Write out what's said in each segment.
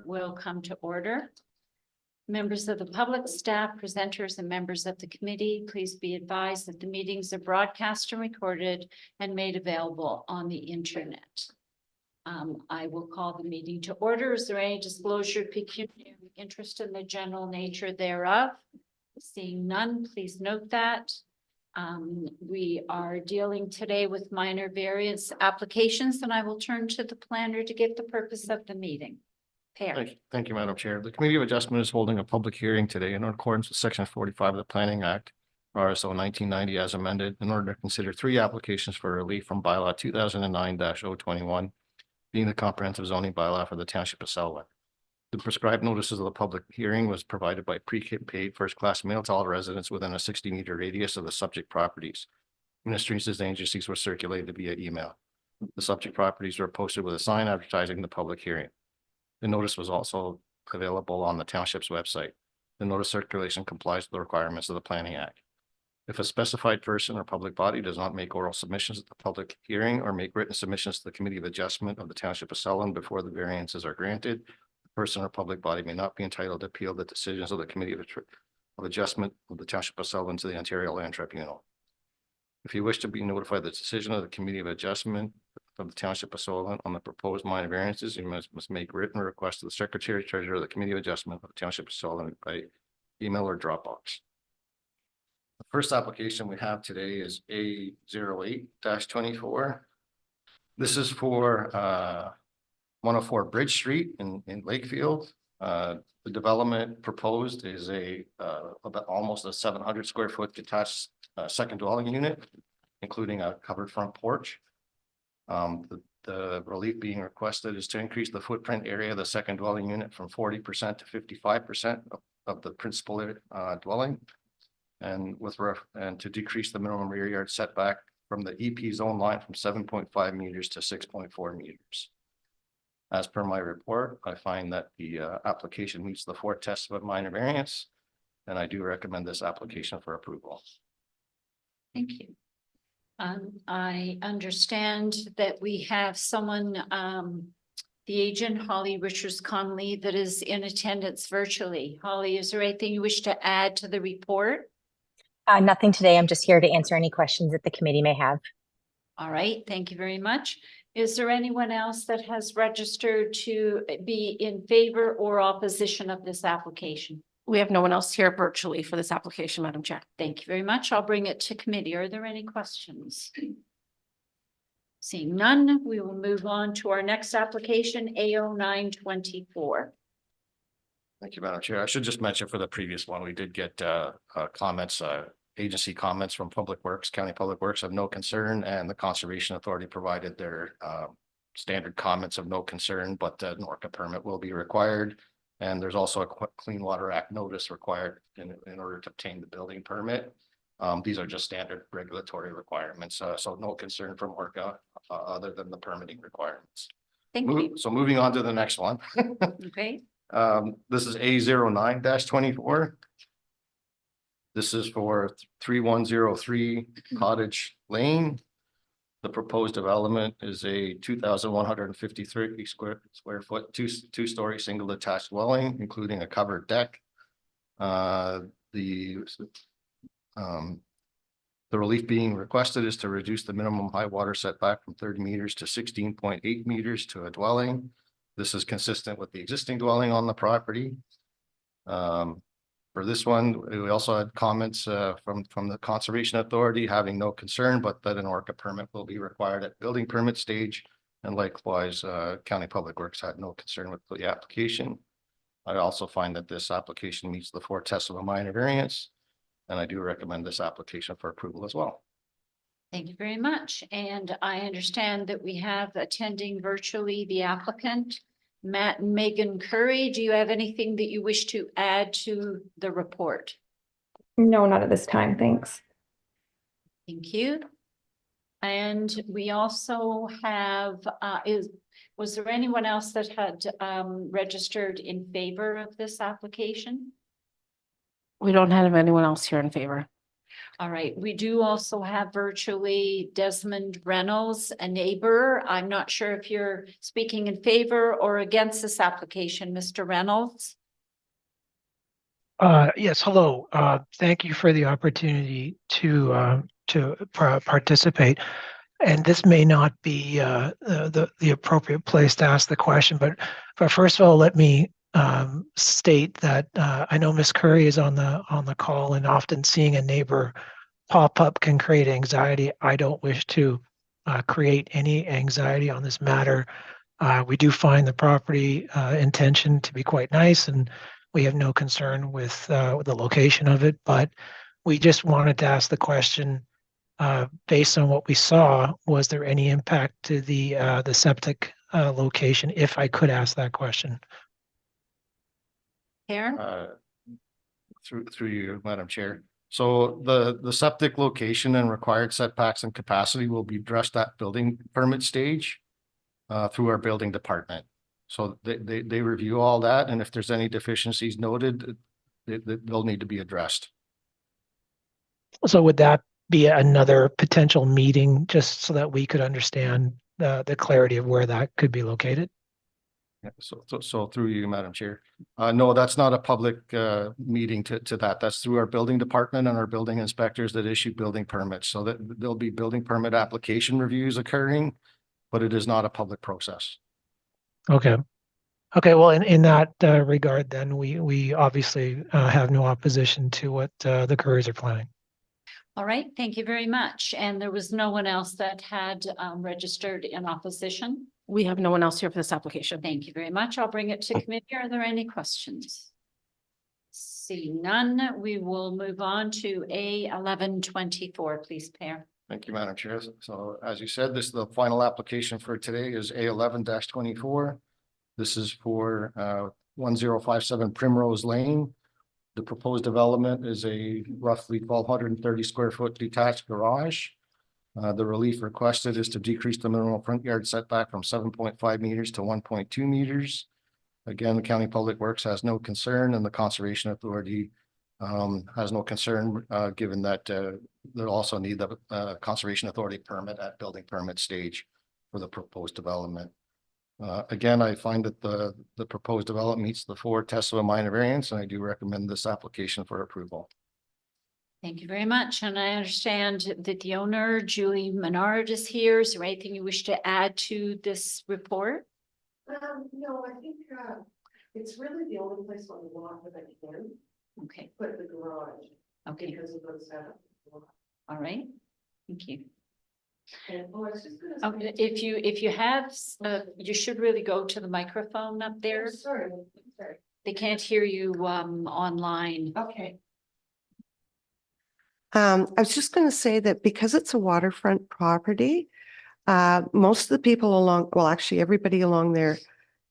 will come to order. Members of the public, staff, presenters, and members of the committee, please be advised that the meetings are broadcast and recorded and made available on the internet. I will call the meeting to order. Is there any disclosure of pecuniary interest in the general nature thereof? Seeing none, please note that. We are dealing today with minor variance applications, and I will turn to the planner to give the purpose of the meeting. Perry. Thank you, Madam Chair. The Committee of Adjustment is holding a public hearing today in accordance with Section 45 of the Planning Act, RSO 1990 as amended, in order to consider three applications for relief from bylaw 2009-021, being the comprehensive zoning bylaw for the Township of Selwyn. The prescribed notices of the public hearing was provided by prepaid first-class mail to all residents within a 60-meter radius of the subject properties. Administrative agencies were circulated via email. The subject properties were posted with a sign advertising the public hearing. The notice was also available on the township's website. The notice circulation complies with the requirements of the Planning Act. If a specified person or public body does not make oral submissions at the public hearing or make written submissions to the Committee of Adjustment of the Township of Selwyn before the variances are granted, the person or public body may not be entitled to appeal the decisions of the Committee of Adjustment of the Township of Selwyn to the Ontario Land Tribunal. If you wish to be notified of the decision of the Committee of Adjustment of the Township of Selwyn on the proposed minor variances, you must make written request to the Secretary Treasurer of the Committee of Adjustment of the Township of Selwyn by email or Dropbox. The first application we have today is A08-24. This is for 104 Bridge Street in Lakefield. The development proposed is about almost a 700 square foot detached second dwelling unit, including a covered front porch. The relief being requested is to increase the footprint area of the second dwelling unit from 40% to 55% of the principal dwelling, and to decrease the minimum rear yard setback from the EP zone line from 7.5 meters to 6.4 meters. As per my report, I find that the application meets the four tests of a minor variance, and I do recommend this application for approval. Thank you. I understand that we have someone, the agent, Holly Richards-Conley, that is in attendance virtually. Holly, is there anything you wish to add to the report? Nothing today. I'm just here to answer any questions that the committee may have. All right, thank you very much. Is there anyone else that has registered to be in favor or opposition of this application? We have no one else here virtually for this application, Madam Chair. Thank you very much. I'll bring it to committee. Are there any questions? Seeing none, we will move on to our next application, A09-24. Thank you, Madam Chair. I should just mention for the previous one, we did get comments, agency comments from Public Works, County Public Works of no concern, and the Conservation Authority provided their standard comments of no concern, but the NORCA permit will be required. And there's also a Clean Water Act notice required in order to obtain the building permit. These are just standard regulatory requirements, so no concern from NORCA other than the permitting requirements. Thank you. So moving on to the next one. Okay. This is A09-24. This is for 3103 Cottage Lane. The proposed development is a 2,153 square foot, two-story single detached dwelling, including a covered deck. The relief being requested is to reduce the minimum high water setback from 30 meters to 16.8 meters to a dwelling. This is consistent with the existing dwelling on the property. For this one, we also had comments from the Conservation Authority having no concern, but that an ORCA permit will be required at building permit stage. And likewise, County Public Works had no concern with the application. I also find that this application meets the four tests of a minor variance, and I do recommend this application for approval as well. Thank you very much. And I understand that we have attending virtually the applicant, Matt and Megan Curry. Do you have anything that you wish to add to the report? No, not at this time. Thanks. Thank you. And we also have, was there anyone else that had registered in favor of this application? We don't have anyone else here in favor. All right, we do also have virtually Desmond Reynolds, a neighbor. I'm not sure if you're speaking in favor or against this application, Mr. Reynolds. Yes, hello. Thank you for the opportunity to participate. And this may not be the appropriate place to ask the question, but first of all, let me state that I know Ms. Curry is on the call, and often seeing a neighbor pop up can create anxiety. I don't wish to create any anxiety on this matter. We do find the property intention to be quite nice, and we have no concern with the location of it, but we just wanted to ask the question, based on what we saw, was there any impact to the septic location, if I could ask that question? Karen? Through you, Madam Chair. So the septic location and required setbacks and capacity will be addressed at building permit stage through our building department. So they review all that, and if there's any deficiencies noted, they'll need to be addressed. So would that be another potential meeting, just so that we could understand the clarity of where that could be located? Yeah, so through you, Madam Chair. No, that's not a public meeting to that. That's through our building department and our building inspectors that issue building permits. So that there'll be building permit application reviews occurring, but it is not a public process. Okay. Okay, well, in that regard, then we obviously have no opposition to what the Currys are planning. All right, thank you very much. And there was no one else that had registered in opposition. We have no one else here for this application. Thank you very much. I'll bring it to committee. Are there any questions? Seeing none, we will move on to A 1124, please, Per. Thank you, Madam Chair. So as you said, this is the final application for today is A 11-24. This is for 1057 Primrose Lane. The proposed development is a roughly 1,230 square foot detached garage. The relief requested is to decrease the minimum front yard setback from 7.5 meters to 1.2 meters. Again, the County Public Works has no concern, and the Conservation Authority has no concern, given that they'll also need the Conservation Authority permit at building permit stage for the proposed development. Again, I find that the proposed development meets the 4 tests of a minor variance, and I do recommend this application for approval. Thank you very much. And I understand that the owner, Julie Menard, is here. Is there anything you wish to add to this report? No, I think it's really the only place on the lot that I can Okay, put the garage okay, because of those setup. all right. Thank you. And I was just gonna say. If you have, you should really go to the microphone up there. Sorry. They can't hear you online. Okay. I was just going to say that because it's a waterfront property, most of the people along, well, actually everybody along there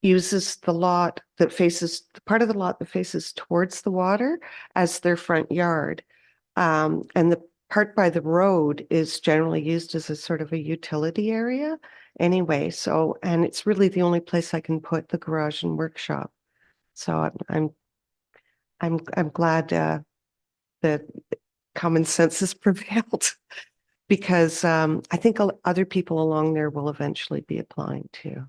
uses the lot that faces, the part of the lot that faces towards the water as their front yard. And the part by the road is generally used as a sort of a utility area anyway. So, and it's really the only place I can put the garage and workshop. So I'm glad that common sense has prevailed, because I think other people along there will eventually be applying too.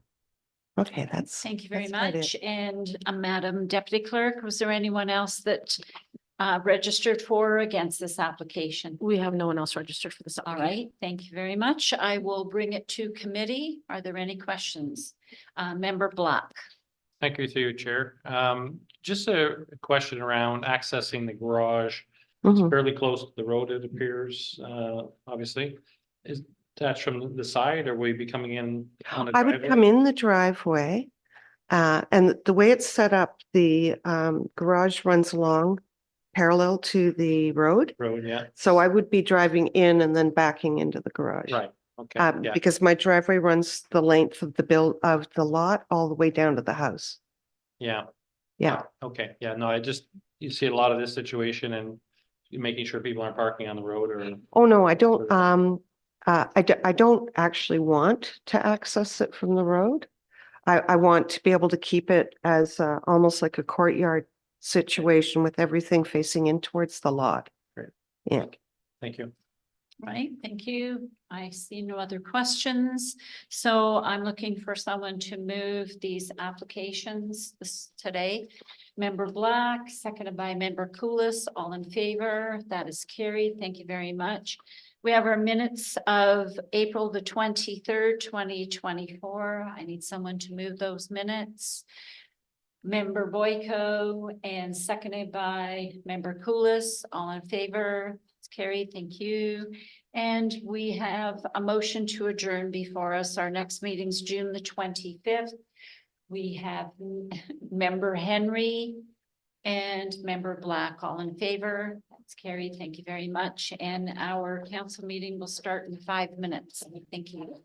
Okay, Thank you very that's about much. it. And Madam Deputy Clerk, was there anyone else that registered for or against this application? We have no one else registered for this All application. right, thank you very much. I will bring it to committee. Are there any questions? Member Black. Thank you through you, Chair. Just a question around accessing the garage. It's Mhm. fairly close to the road, it appears, obviously. Is that from the side, or will you be coming in on a I would driveway? come in the driveway, and the way it's set up, the garage runs along parallel to the road. Road, yeah, So I would be driving in and then backing into the garage. right, okay, yeah, Because my driveway runs the length of the lot all the way down to the house. yeah. Yeah. Okay, yeah, no, you see a lot of this situation and you're making sure people aren't parking on the road or, Oh, no, I don't, I don't actually want to access it from the road. I want to be able to keep it as almost like a courtyard situation with everything facing in towards the lot. Great. Yeah. Thank you. Right, thank you. I see no other questions. So I'm looking for someone to move these applications today. Member Black, seconded by Member Coolis, all in favor. That is carried. Thank you very much. We have our minutes of April the 23rd, 2024. I need someone to move those minutes. Member Boyko and seconded by Member Coolis, all in favor. It's carried. Thank you. And we have a motion to adjourn before us. Our next meeting's June the 25th. We have Member Henry and Member Black, all in favor. That's carried. Thank you very much. And our council meeting will start in 5 minutes. Thank you.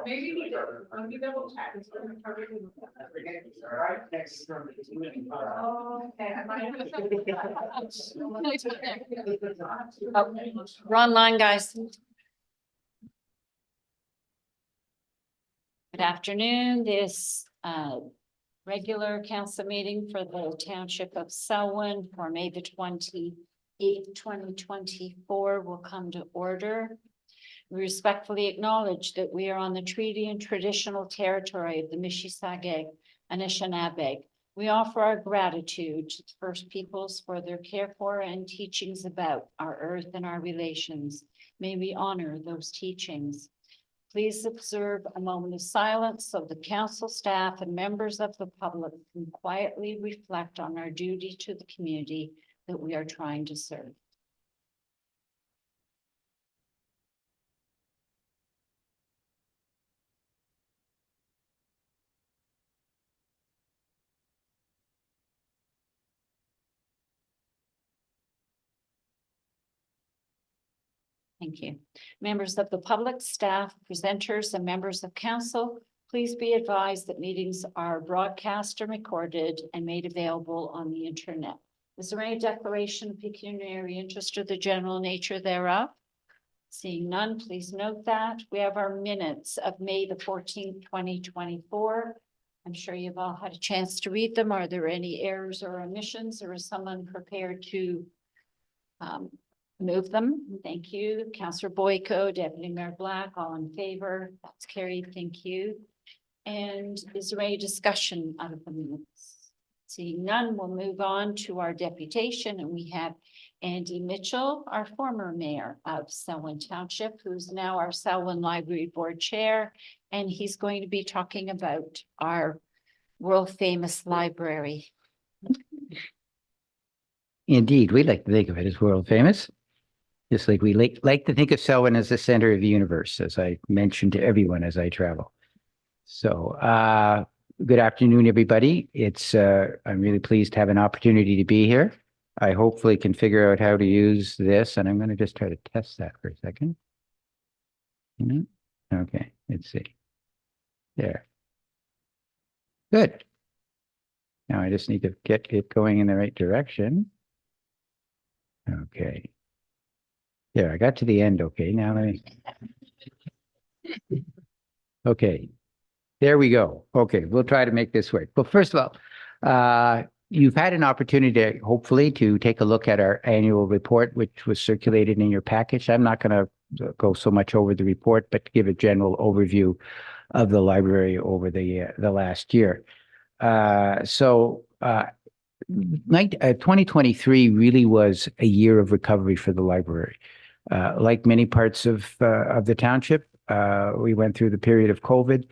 Maybe we did. Let me double check. Okay, I might have. We're online, guys. Good afternoon. This regular council meeting for the Township of Selwyn for May the 28th, 2024 will come to order. We respectfully acknowledge that we are on the treaty and traditional territory of the Mississauga and Anishinaabe. We offer our gratitude to the First Peoples for their care for and teachings about our earth and our relations. May we honor those teachings. Please observe a moment of silence so the council staff and members of the public can quietly reflect on our duty to the community that we are trying to serve. Thank you. Members of the public, staff, presenters, and members of council, please be advised that meetings are broadcast and recorded and made available on the internet. Is there any declaration of pecuniary interest or the general nature thereof? Seeing none, please note that. We have our minutes of May the 14th, 2024. I'm sure you've all had a chance to read them. Are there any errors or omissions, or is someone prepared to move them? Thank you. Councillor Boyko, Deputy Mayor Black, all in favor. That's carried. Thank you. And is there any discussion out of the minutes? Seeing none, we'll move on to our deputation, and we have Andy Mitchell, our former mayor of Selwyn Township, who's now our Selwyn Library Board Chair, and he's going to be talking about our world famous library. Indeed, we like to think of it as world famous. Just like we like to think of Selwyn as the center of the universe, as I mentioned to everyone as I travel. So good afternoon, everybody. I'm really pleased to have an opportunity to be here. I hopefully can figure out how to use this, and I'm going to just try to test that for a second. Okay, let's see. There. Good. Now I just need to get it going in the right direction. Okay. There, I got to the end. Okay, now let me. Okay, there we go. Okay, we'll try to make this work. But first of all, you've had an opportunity, hopefully, to take a look at our annual report, which was circulated in your package. I'm not going to go so much over the report, but give a general overview of the library over the last year. 2023 really was a year of recovery for the library. Like many parts of the township, we went through the period of COVID,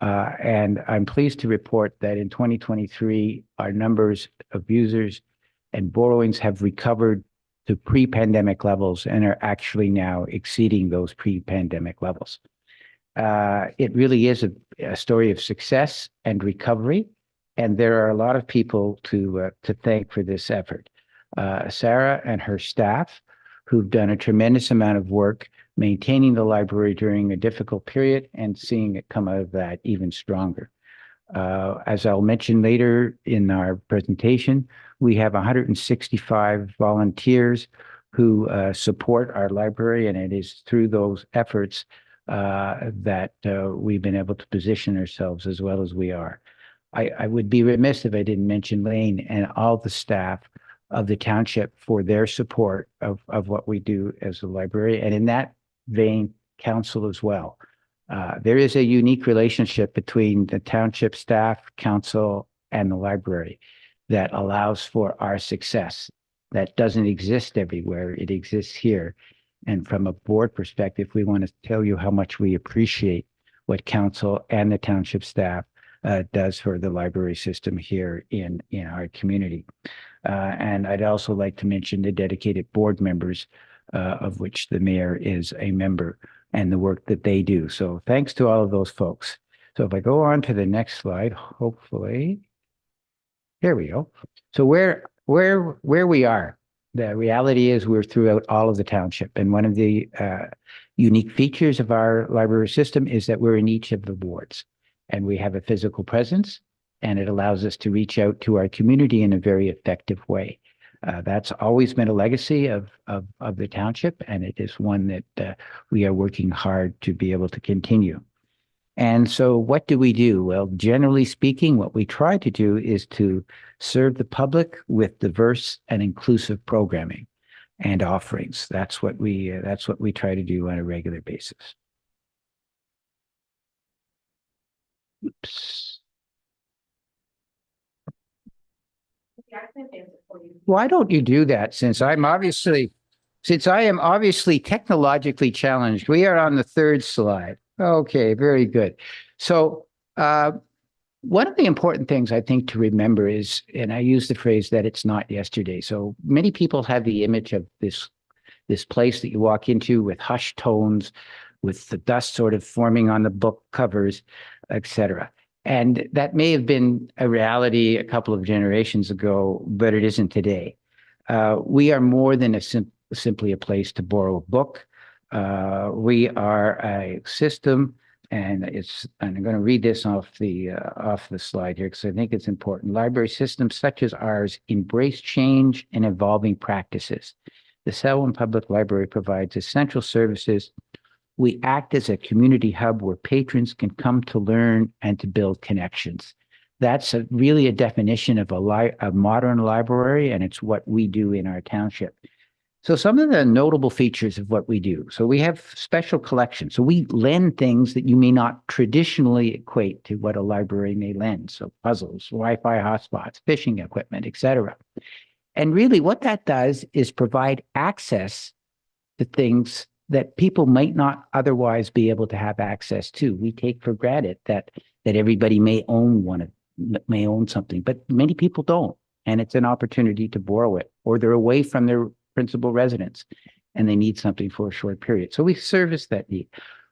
and I'm pleased to report that in 2023, our numbers of users and borrowings have recovered to pre-pandemic levels and are actually now exceeding those pre-pandemic levels. It really is a story of success and recovery, and there are a lot of people to thank for this effort. Sarah and her staff, who've done a tremendous amount of work maintaining the library during a difficult period and seeing it come out of that even stronger. As I'll mention later in our presentation, we have 165 volunteers who support our library, and it is through those efforts that we've been able to position ourselves as well as we are. I would be remiss if I didn't mention Lane and all the staff of the township for their support of what we do as a library, and in that vein, council as well. There is a unique relationship between the township staff, council, and the library that allows for our success. That doesn't exist everywhere. It exists here. And from a board perspective, we want to tell you how much we appreciate what council and the township staff does for the library system here in our community. And I'd also like to mention the dedicated board members, of which the mayor is a member, and the work that they do. So thanks to all of those folks. So if I go on to the next slide, hopefully, here we go. So where we are The reality is we're throughout all of the township. And one of the unique features of our library system is that we're in each of the wards. And we have a physical presence, and it allows us to reach out to our community in a very effective way. That's always been a legacy of the township, and it is one that we are working hard to be able to continue. And so what do we do? Well, generally speaking, what we try to do is to serve the public with diverse and inclusive programming and offerings. That's what we try to do on a regular basis. Oops. Why don't you do that, since I am obviously technologically challenged? We are on the third slide. Okay, very good. So one of the important things I think to remember is, and I use the phrase that it's not yesterday. So many people have the image of this place that you walk into with hushed tones, with the dust sort of forming on the book covers, etc. And that may have been a reality a couple of generations ago, but it isn't today. We are more than simply a place to borrow a book. We are a system, and I'm going to read this off the slide here because I think it's important. Library systems such as ours embrace change and evolving practices. The Selwyn Public Library provides essential services. We act as a community hub where patrons can come to learn and to build connections. That's really a definition of a modern library, and it's what we do in our township. So some of the notable features of what we do. So we have special collections. So we lend things that you may not traditionally equate to what a library may lend. So puzzles, Wi-Fi hotspots, fishing equipment, etc. And really what that does is provide access to things that people might not otherwise be able to have access to. We take for granted that everybody may own something, but many people don't. And it's an opportunity to borrow it, or they're away from their principal residence and they need something for a short period. So we service that need.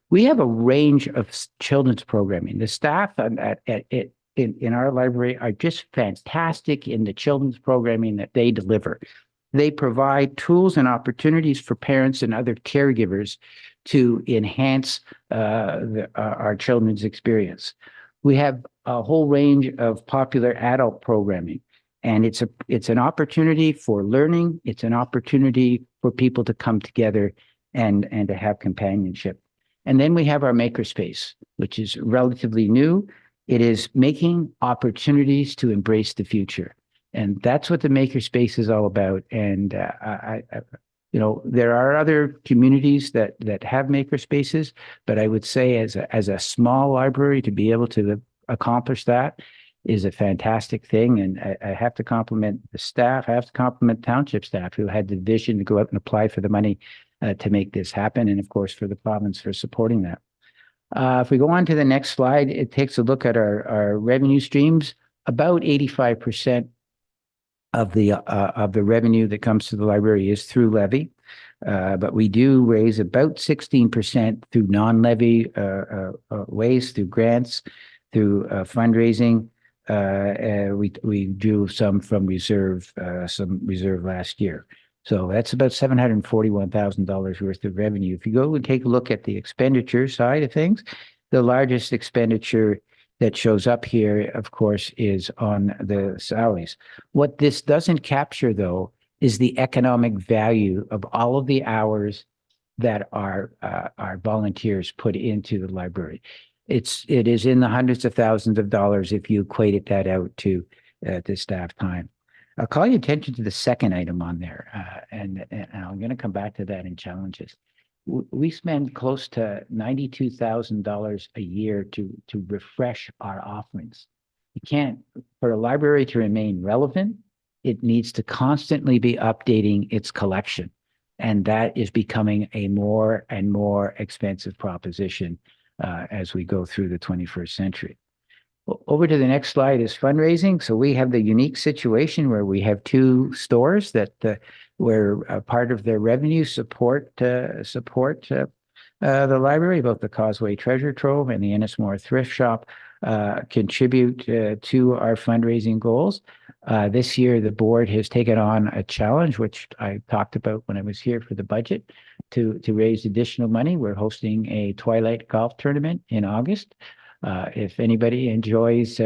We have a range of children's programming. The staff in our library are just fantastic in the children's programming that they deliver. They provide tools and opportunities for parents and other caregivers to enhance our children's experience. We have a whole range of popular adult programming, and it's an opportunity for learning. It's an opportunity for people to come together and to have companionship. And then we have our makerspace, which is relatively new. It is making opportunities to embrace the future. And that's what the makerspace is all about. And there are other communities that have makerspaces, but I would say as a small library, to be able to accomplish that is a fantastic thing. And I have to compliment the staff. I have to compliment township staff who had the vision to go out and apply for the money to make this happen. And of course, for the province for supporting that. If we go on to the next slide, it takes a look at our revenue streams. About 85% of the revenue that comes to the library is through levy, but we do raise about 16% through non-levy ways, through grants, through fundraising. We drew some from reserve last year. So that's about $741,000 worth of revenue. If you go and take a look at the expenditure side of things, the largest expenditure that shows up here, of course, is on the salaries. What this doesn't capture, though, is the economic value of all of the hours that our volunteers put into the library. It is in the hundreds of thousands of dollars if you equated that out to the staff time. I'll call your attention to the second item on there, and I'm going to come back to that in challenges. We spend close to $92,000 a year to refresh our offerings. You can't, for a library to remain relevant, it needs to constantly be updating its collection. And that is becoming a more and more expensive proposition as we go through the 21st century. Over to the next slide is fundraising. So we have the unique situation where we have two stores that where part of their revenue support the library, both the Causeway Treasure Trove and the Ennismore Thrift Shop contribute to our fundraising goals. This year, the board has taken on a challenge, which I talked about when I was here for the budget, to raise additional money. We're hosting a Twilight Golf Tournament in August. If anybody enjoys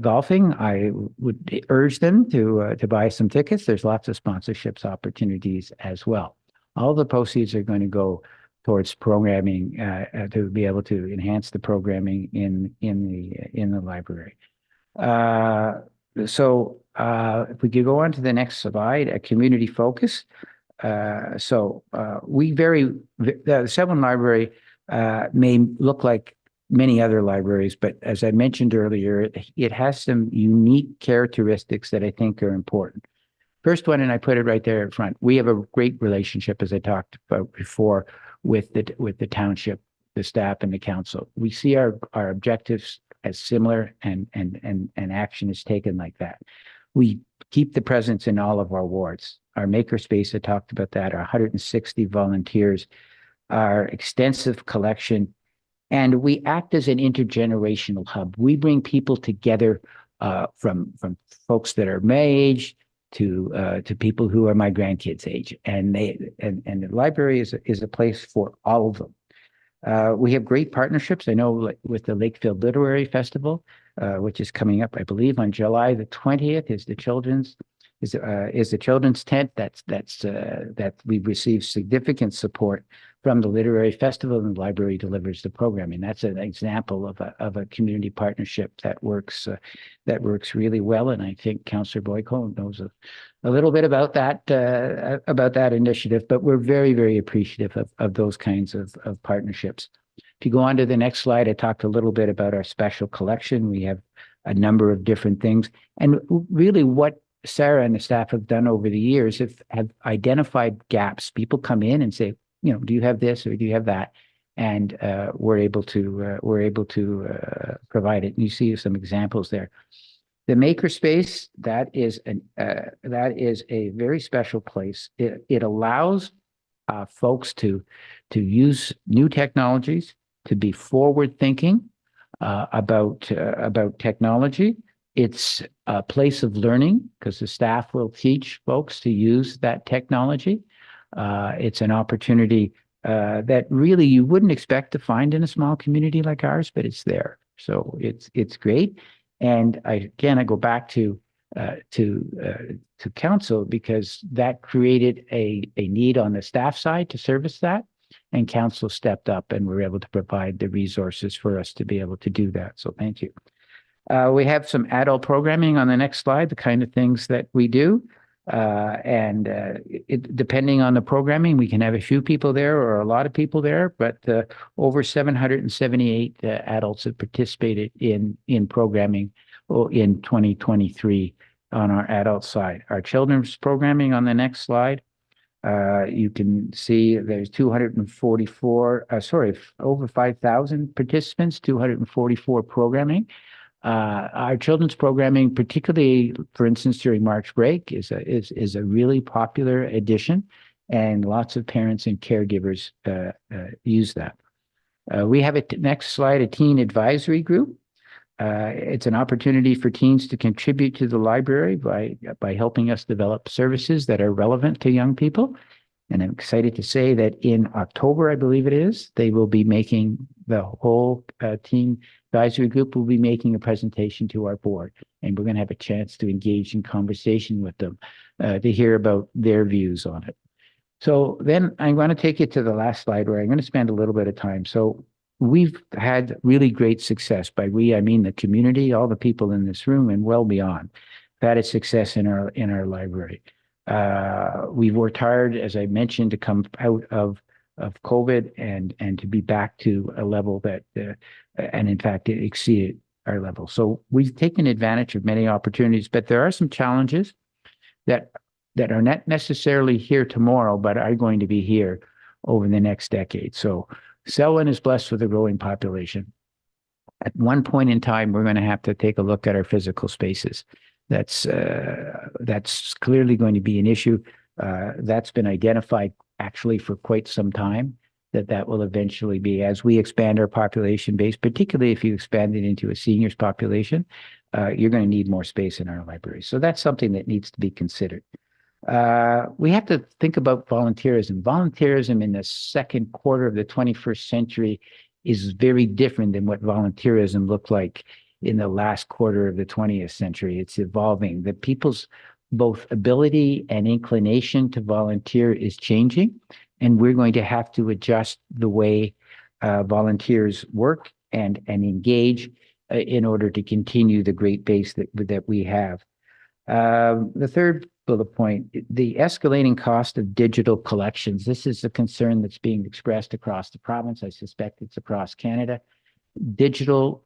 golfing, I would urge them to buy some tickets. There's lots of sponsorships opportunities as well. All the proceeds are going to go towards programming to be able to enhance the programming in the library. So if we could go on to the next slide, a community focus. The Selwyn Library may look like many other libraries, but as I mentioned earlier, it has some unique characteristics that I think are important. First one, and I put it right there in front, we have a great relationship, as I talked about before, with the township, the staff, and the council. We see our objectives as similar, and action is taken like that. We keep the presence in all of our wards. Our makerspace, I talked about that, our 160 volunteers, our extensive collection, and we act as an intergenerational hub. We bring people together from folks that are my age to people who are my grandkids' age, and the library is a place for all of them. We have great partnerships. I know with the Lakefield Literary Festival, which is coming up, I believe, on July the 20th, is the children's tent. That we've received significant support from the Literary Festival, and the library delivers the programming. That's an example of a community partnership that works really well. And I think Councillor Boyko knows a little bit about that initiative. But we're very, very appreciative of those kinds of partnerships. If you go on to the next slide, I talked a little bit about our special collection. We have a number of different things, and really what Sarah and the staff have done over the years have identified gaps. People come in and say, do you have this or do you have that? And we're able to provide it. And you see some examples there. The makerspace, that is a very special place. It allows folks to use new technologies, to be forward thinking about technology. It's a place of learning because the staff will teach folks to use that technology. It's an opportunity that really you wouldn't expect to find in a small community like ours, but it's there. So it's great. And I go back to council, because that created a need on the staff side to service that, and council stepped up and were able to provide the resources for us to be able to do that. So thank you. We have some adult programming on the next slide, the kind of things that we do. Depending on the programming, we can have a few people there or a lot of people there, but over 778 adults have participated in programming in 2023 on our adult side. Our children's programming on the next slide, you can see there's over 5,000 participants, 244 programming. Our children's programming, particularly, for instance, during March break, is a really popular addition, and lots of parents and caregivers use that. We have next slide, a teen advisory group. It's an opportunity for teens to contribute to the library by helping us develop services that are relevant to young people. And I'm excited to say that in October, I believe it is, they will be making the whole teen advisory group will be making a presentation to our board, and we're going to have a chance to engage in conversation with them to hear about their views on it. So then I'm going to take you to the last slide, where I'm going to spend a little bit of time. So we've had really great success. By we, I mean the community, all the people in this room, and well beyond. We've had a success in our library. We've worked hard, as I mentioned, to come out of COVID and to be back to a level that, and in fact, it exceeded our level. So we've taken advantage of many opportunities, but there are some challenges that are not necessarily here tomorrow, but are going to be here over the next decade. So Selwyn is blessed with a growing population. At one point in time, we're going to have to take a look at our physical spaces. That's clearly going to be an issue. That's been identified actually for quite some time, that will eventually be as we expand our population base, particularly if you expand it into a seniors population, you're going to need more space in our library. So that's something that needs to be considered. We have to think about volunteerism. Volunteerism in the second quarter of the 21st century is very different than what volunteerism looked like in the last quarter of the 20th century. It's evolving. The people's both ability and inclination to volunteer is changing, and we're going to have to adjust the way volunteers work and engage in order to continue the great base that we have. The third bullet point, the escalating cost of digital collections. This is a concern that's being expressed across the province. I suspect it's across Canada. Digital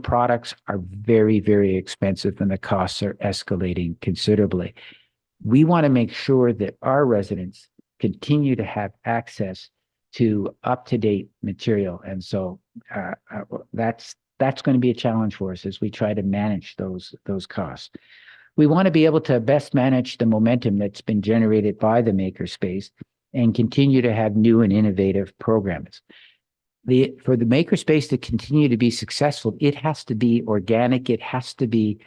products are very, very expensive, and the costs are escalating considerably. We want to make sure that our residents continue to have access to up-to-date material, and so that's going to be a challenge for us as we try to manage those costs. We want to be able to best manage the momentum that's been generated by the makerspace and continue to have new and innovative programs. For the makerspace to continue to be successful, it has to be organic. It has to be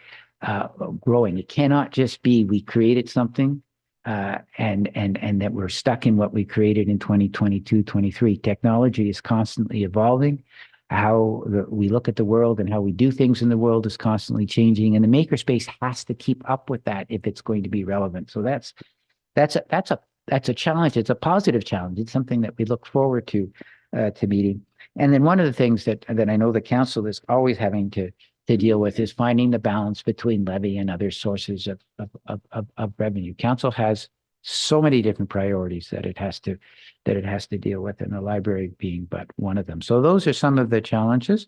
growing. It cannot just be we created something and that we're stuck in what we created in 2022, 23. Technology is constantly evolving. How we look at the world and how we do things in the world is constantly changing, and the makerspace has to keep up with that if it's going to be relevant. So that's a challenge. It's a positive challenge. It's something that we look forward to meeting. And then one of the things that I know the council is always having to deal with is finding the balance between levy and other sources of revenue. Council has so many different priorities that it has to deal with, and the library being but one of them. So those are some of the challenges.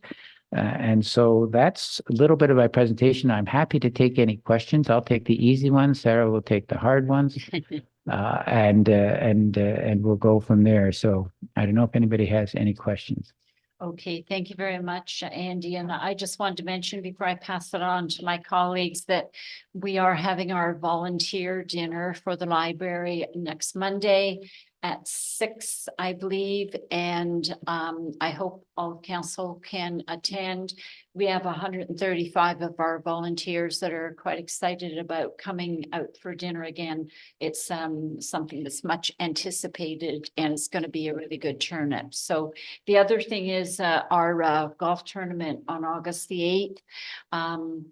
And so that's a little bit of my presentation. I'm happy to take any questions. I'll take the easy ones. Sarah will take the hard ones. And we'll go from there. So I don't know if anybody has any questions. Okay, thank you very much, Andy. And I just wanted to mention before I pass it on to my colleagues that we are having our volunteer dinner for the library next Monday at 6, I believe, and I hope all council can attend. We have 135 of our volunteers that are quite excited about coming out for dinner again. It's something that's much anticipated, and it's going to be a really good turnout. So the other thing is our golf tournament on August the 8th.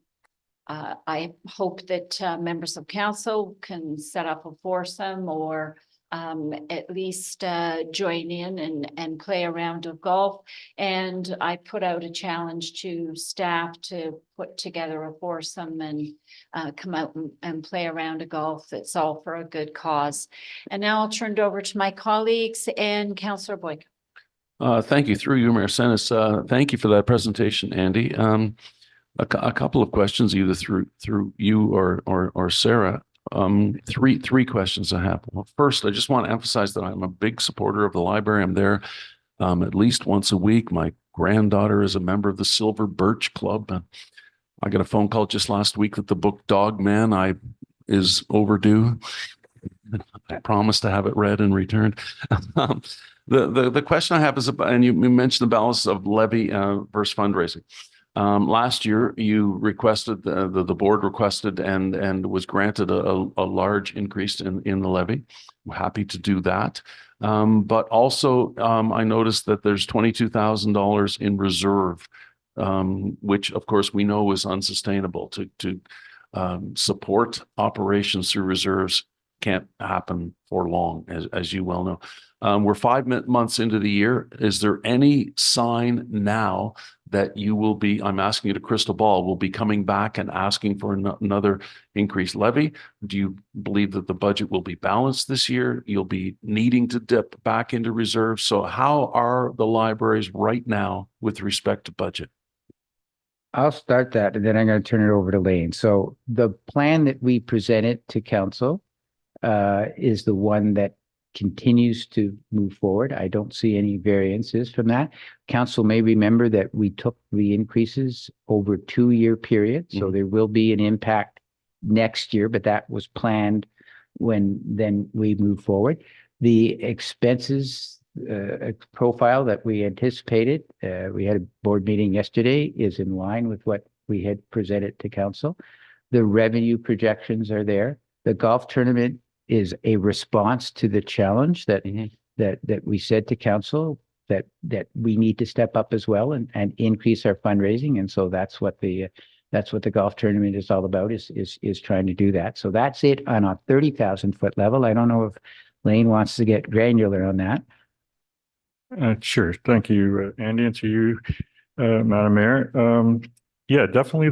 I hope that members of council can set up a foursome or at least join in and play a round of golf. And I put out a challenge to staff to put together a foursome and come out and play a round of golf. It's all for a good cause. And now I'll turn it over to my colleagues and Councillor Boyk. Thank you. Through you, Mayor Senes. Thank you for that presentation, Andy. A couple of questions either through you or Sarah. Three questions I have. Well, first, I just want to emphasize that I'm a big supporter of the library. I'm there at least once a week. My granddaughter is a member of the Silver Birch Club. And I got a phone call just last week that the book Dog Man is overdue. I promised to have it read and returned. The question I have is about, and you mentioned the balance of levy versus fundraising. Last year, you requested, the board requested and was granted a large increase in the levy. We're happy to do that. But also, I noticed that there's $22,000 in reserve, which of course we know is unsustainable. To support operations through reserves can't happen for long, as you well know. We're 5 months into the year. Is there any sign now that you will be, I'm asking you to crystal ball, will be coming back and asking for another increased levy? Do you believe that the budget will be balanced this year? You'll be needing to dip back into reserves. So how are the libraries right now with respect to budget? I'll start that, and then I'm going to turn it over to Lane. So the plan that we presented to council is the one that continues to move forward. I don't see any variances from that. Council may remember that we took the increases over a 2-year period, so there will be an impact next year, but that was planned when then we move forward. The expenses profile that we anticipated, we had a board meeting yesterday, is in line with what we had presented to council. The revenue projections are there. The golf tournament is a response to the challenge that we said to council that we need to step up as well and increase our fundraising. And so that's what the golf tournament is all about, is trying to do that. So that's it on a 30,000-foot level. I don't know if Lane wants to get granular on that. Sure. Thank you, Andy, and to you, Madam Mayor. Yeah, definitely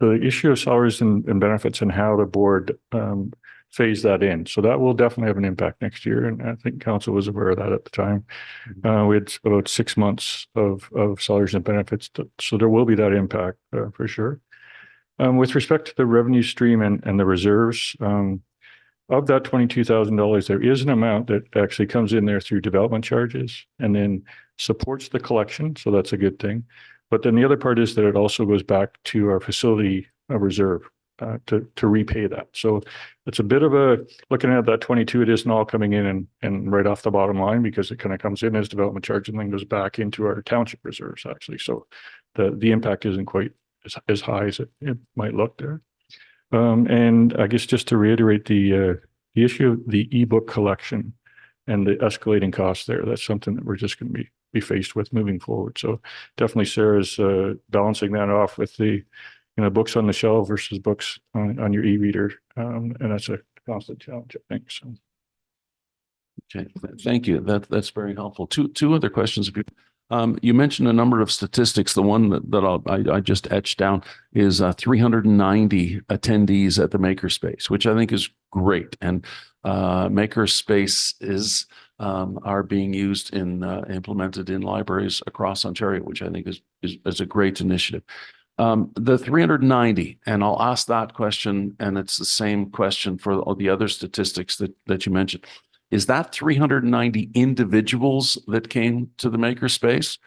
the issue of salaries and benefits and how the board phase that in. So that will definitely have an impact next year. And I think council was aware of that at the time. We had about 6 months of salaries and benefits. So there will be that impact for sure. With respect to the revenue stream and the reserves, of that $22,000, there is an amount that actually comes in there through development charges and then supports the collection. So that's a good thing. But then the other part is that it also goes back to our facility reserve to repay that. So it's a bit of a, looking at that 22, it isn't all coming in and right off the bottom line, because it kind of comes in as development charge and then goes back into our township reserves actually. So the impact isn't quite as high as it might look there. And I guess just to reiterate the issue of the ebook collection and the escalating costs there, that's something that we're just going to be faced with moving forward. So definitely Sarah's balancing that off with the books on the shelf versus books on your e-reader, and that's a constant challenge, I think. So. Okay, thank you. That's very helpful. Two other questions. You mentioned a number of statistics. The one that I just etched down is 390 attendees at the Makerspace, which I think is great. And Makerspace are being used implemented in libraries across Ontario, which I think is a great initiative. The 390, and I'll ask that question, and it's the same question for all the other statistics that you mentioned. Is that 390 individuals that came to the Makerspace?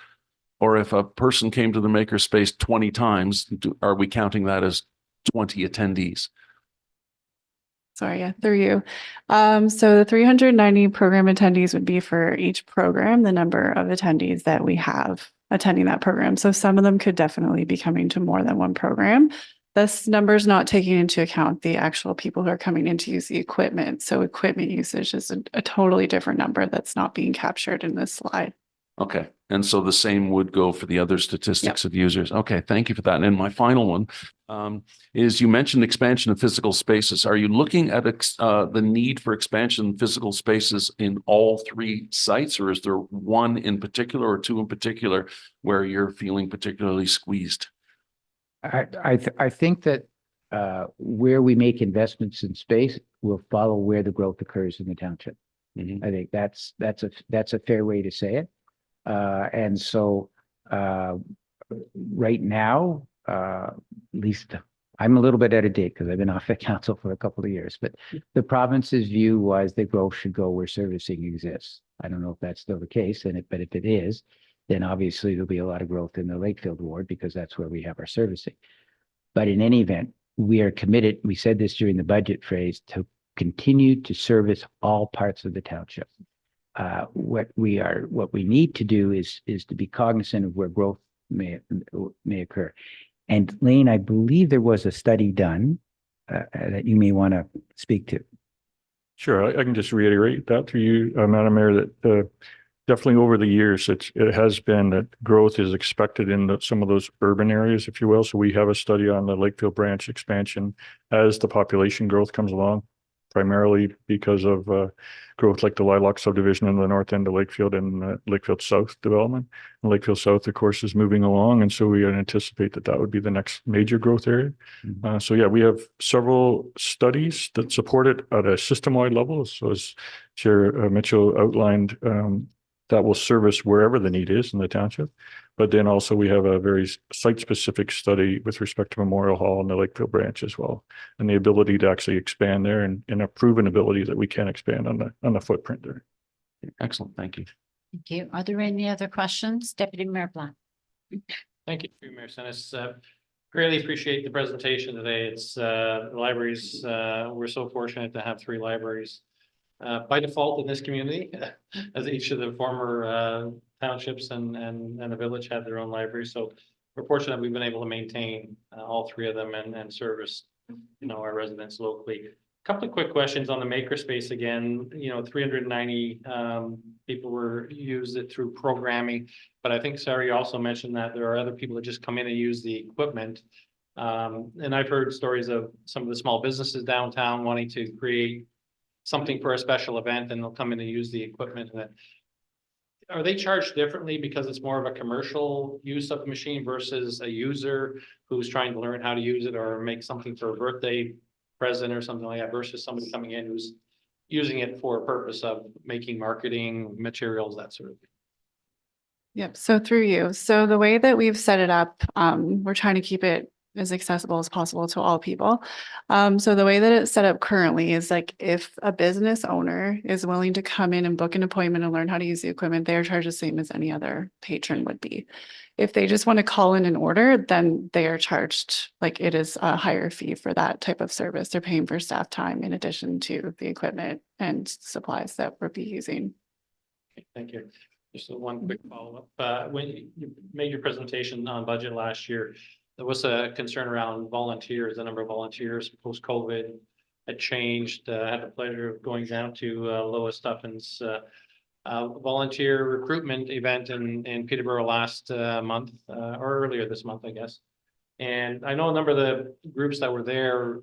Or if a person came to the Makerspace 20 times, are we counting that as 20 attendees? Sorry, yeah, through you. So the 390 program attendees would be for each program, the number of attendees that we have attending that program. So some of them could definitely be coming to more than one program. This number is not taking into account the actual people who are coming in to use the equipment. So equipment usage is a totally different number that's not being captured in this slide. Okay. And so the same would go for the other statistics of users. Okay. Thank you for that. And my final one is, you mentioned expansion of physical spaces. Are you looking at the need for expansion in physical spaces in all three sites, or is there one in particular or two in particular where you're feeling particularly squeezed? I think that where we make investments in space will follow where the growth occurs in the township. I think that's a fair way to say it. And so right now, at least I'm a little bit out of date because I've been off the council for a couple of years, but the province's view was that growth should go where servicing exists. I don't know if that's still the case, but if it is, then obviously there'll be a lot of growth in the Lakefield ward because that's where we have our servicing. But in any event, we are committed, we said this during the budget phase, to continue to service all parts of the township. What we need to do is to be cognizant of where growth may occur. And Lane, I believe there was a study done that you may want to speak to. Sure, I can just reiterate that through you, Madam Mayor, that definitely over the years, it has been that growth is expected in some of those urban areas, if you will. So we have a study on the Lakefield branch expansion as the population growth comes along, primarily because of growth like the Lilac subdivision in the north end of Lakefield and Lakefield South development. And Lakefield South, of course, is moving along. And so we anticipate that would be the next major growth area. So yeah, we have several studies that support it at a system-wide level. So as Chair Mitchell outlined, that will service wherever the need is in the township. But then also we have a very site-specific study with respect to Memorial Hall and the Lakefield branch as well, and the ability to actually expand there and a proven ability that we can expand on the footprint there. Excellent. Thank you. Thank you. Are there any other questions? Deputy Mayor Black. Thank you, Mayor Sennis. Greatly appreciate the presentation today. It's the libraries. We're so fortunate to have 3 libraries by default in this community, as each of the former townships and the village had their own library. So we're fortunate we've been able to maintain all three of them and service, our residents locally. Couple of quick questions on the makerspace again. 390 people used it through programming, but I think Sarah, you also mentioned that there are other people that just come in and use the equipment. And I've heard stories of some of the small businesses downtown wanting to create something for a special event, and they'll come in and use the equipment. Are they charged differently because it's more of a commercial use of the machine versus a user who's trying to learn how to use it or make something for a birthday present or something like that, versus somebody coming in who's using it for a purpose of making marketing materials, that sort of thing? Yep. So through you. So the way that we've set it up, we're trying to keep it as accessible as possible to all people. So the way that it's set up currently is like if a business owner is willing to come in and book an appointment and learn how to use the equipment, they're charged the same as any other patron would be. If they just want to call in an order, then they are charged, like it is a higher fee for that type of service. They're paying for staff time in addition to the equipment and supplies that we'll be using. Okay, thank you. Just one quick follow-up. When you made your presentation on budget last year, there was a concern around volunteers. The number of volunteers post-COVID had changed. I had the pleasure of going down to Lois Stuffin's volunteer recruitment event in Peterborough last month, or earlier this month, I guess. And I know a number of the groups that were there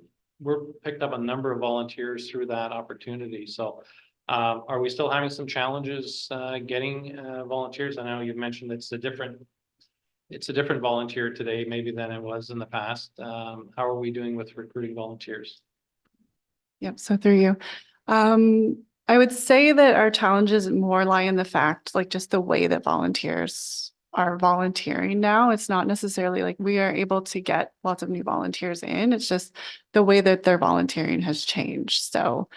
picked up a number of volunteers through that opportunity. So are we still having some challenges getting volunteers? I know you've mentioned it's a different volunteer today, maybe than it was in the past. How are we doing with recruiting volunteers? Yep. So through you. I would say that our challenges more lie in the fact, like just the way that volunteers are volunteering now. It's not necessarily like we are able to get lots of new volunteers in. It's just the way that their volunteering has changed. So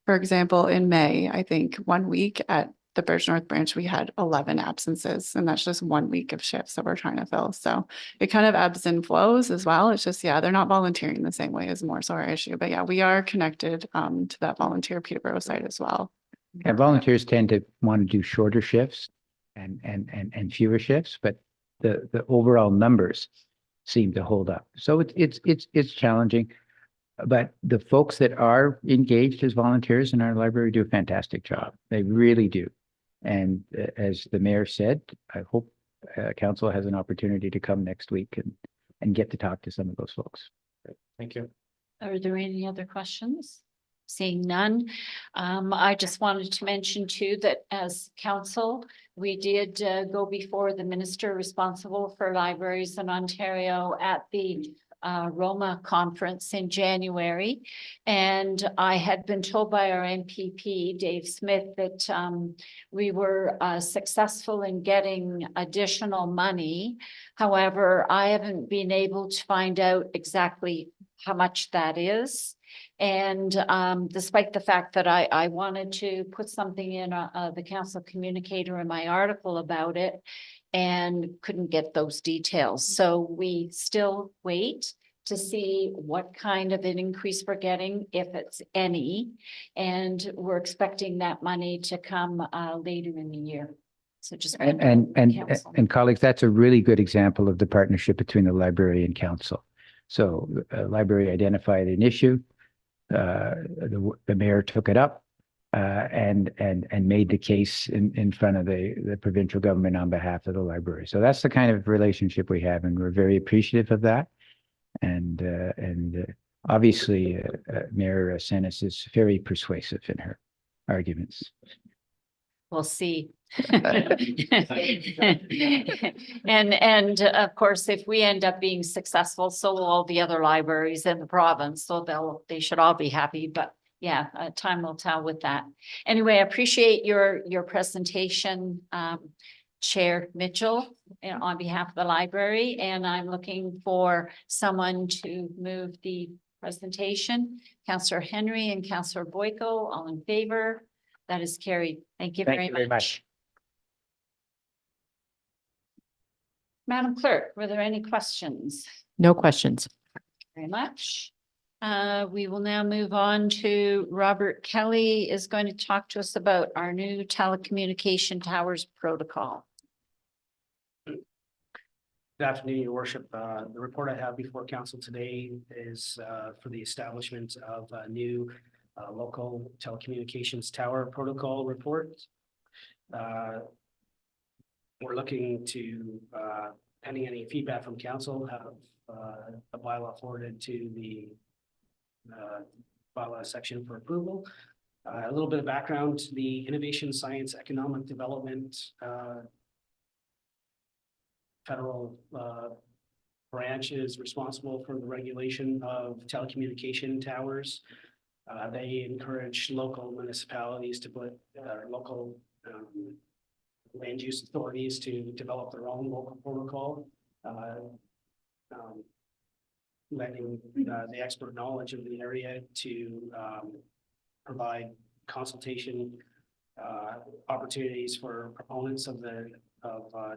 for example, in May, I think 1 week at the Birch North branch, we had 11 absences, and that's just 1 week of shifts that we're trying to fill. So it kind of ebbs and flows as well. It's just, they're not volunteering the same way, is more so our issue. But we are connected to that volunteer Peterborough site as well. And volunteers tend to want to do shorter shifts and fewer shifts, but the overall numbers seem to hold up. So it's challenging. But the folks that are engaged as volunteers in our library do a fantastic job. They really do. And as the mayor said, I hope council has an opportunity to come next week and get to talk to some of those folks. Thank you. Are there any other questions? Seeing none, I just wanted to mention too that as council, we did go before the minister responsible for libraries in Ontario at the Roma conference in January. And I had been told by our MPP, Dave Smith, that we were successful in getting additional money. However, I haven't been able to find out exactly how much that is. And despite the fact that I wanted to put something in the council communicator in my article about it, and couldn't get those details. So we still wait to see what kind of an increase we're getting, if it's any, and we're expecting that money to come later in the year. So just and colleagues, that's a really good example of the partnership between the library and council. So library identified an issue, the mayor took it up. And made the case in front of the provincial government on behalf of the library. So that's the kind of relationship we have, and we're very appreciative of that. And obviously, Mayor Senes is very persuasive in her arguments. We'll see. And of course, if we end up being successful, so will all the other libraries in the province. So they should all be happy, but time will tell with that. Anyway, I appreciate your presentation, Chair Mitchell, on behalf of the library, and I'm looking for someone to move the presentation. Councillor Henry and Councillor Boyko, all in favor? That is carried. Thank you very much. Madam Clerk, were there any questions? No questions. Very much. We will now move on to Robert Kelly is going to talk to us about our new telecommunication towers protocol. Good afternoon, Your Worship. The report I have before council today is for the establishment of a new local telecommunications tower protocol report. We're looking to, pending any feedback from council, have a bylaw forwarded to the bylaw section for approval. A little bit of background, the Innovation Science Economic Development federal branch is responsible for the regulation of telecommunication towers. They encourage local municipalities to put local land use authorities to develop their own local protocol. Lending the expert knowledge of the area to provide consultation opportunities for proponents of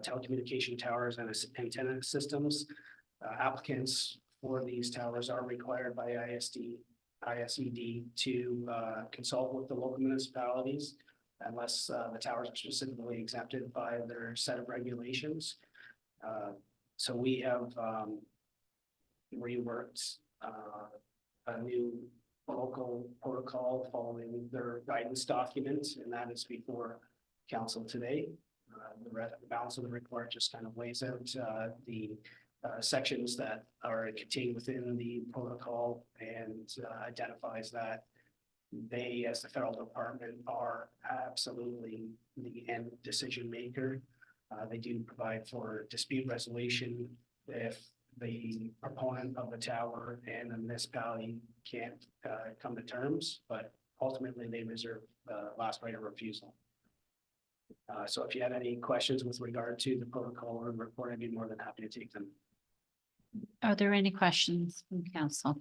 telecommunication towers and antenna systems. Applicants for these towers are required by ISED to consult with the local municipalities unless the towers are specifically exempted by their set of regulations. So we have reworked a new local protocol following their guidance document, and that is before council today. The balance of the report just kind of lays out the sections that are contained within the protocol and identifies that they, as the federal department, are absolutely the end decision maker. They do provide for dispute resolution if the proponent of the tower and the municipality can't come to terms, but ultimately they reserve last right of refusal. So if you had any questions with regard to the protocol or the report, I'd be more than happy to take them. Are there any questions from council?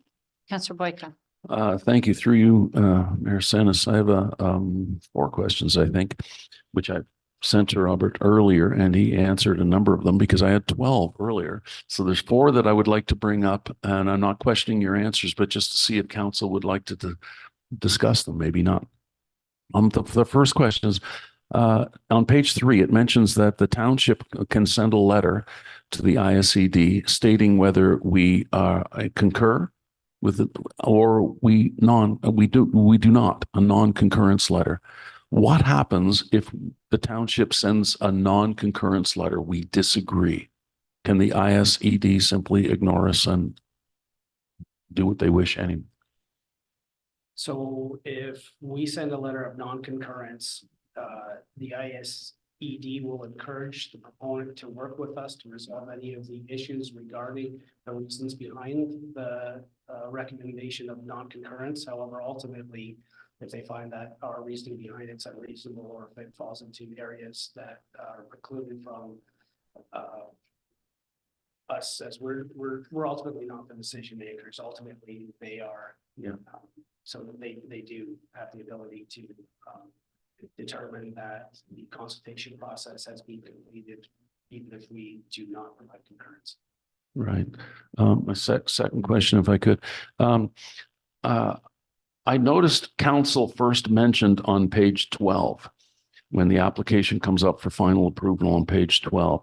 Councillor Boyka. Thank you. Through you, Mayor Sanis, I have 4 questions, I think, which I sent to Robert earlier, and he answered a number of them because I had 12 earlier. So there's 4 that I would like to bring up, and I'm not questioning your answers, but just to see if council would like to discuss them, maybe not. The first question is, on page 3, it mentions that the township can send a letter to the ISED stating whether we concur with it or we do not, a non-concurrence letter. What happens if the township sends a non-concurrence letter? We disagree. Can the ISED simply ignore us and do what they wish anyway? So if we send a letter of non-concurrence, the ISED will encourage the proponent to work with us to resolve any of the issues regarding the reasons behind the recommendation of non-concurrence. However, ultimately, if they find that our reasoning behind it's unreasonable, or if it falls into areas that are precluded from us, as we're ultimately not the decision makers. Ultimately, they are. Yeah. So they do have the ability to determine that the consultation process has been completed, even if we do not provide concurrence. Right. My second question, if I could. I noticed council first mentioned on page 12, when the application comes up for final approval on page 12.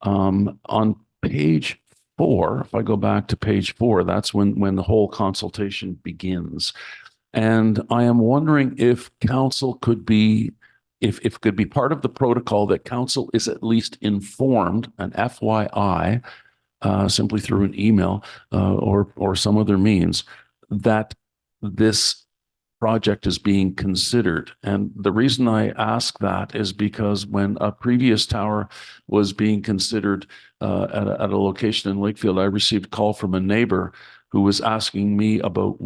On page 4, if I go back to page 4, that's when the whole consultation begins. And I am wondering if council could be, if it could be part of the protocol that council is at least informed, an FYI, simply through an email or some other means, that this project is being considered. And the reason I ask that is because when a previous tower was being considered at a location in Lakefield, I received a call from a neighbor who was asking me about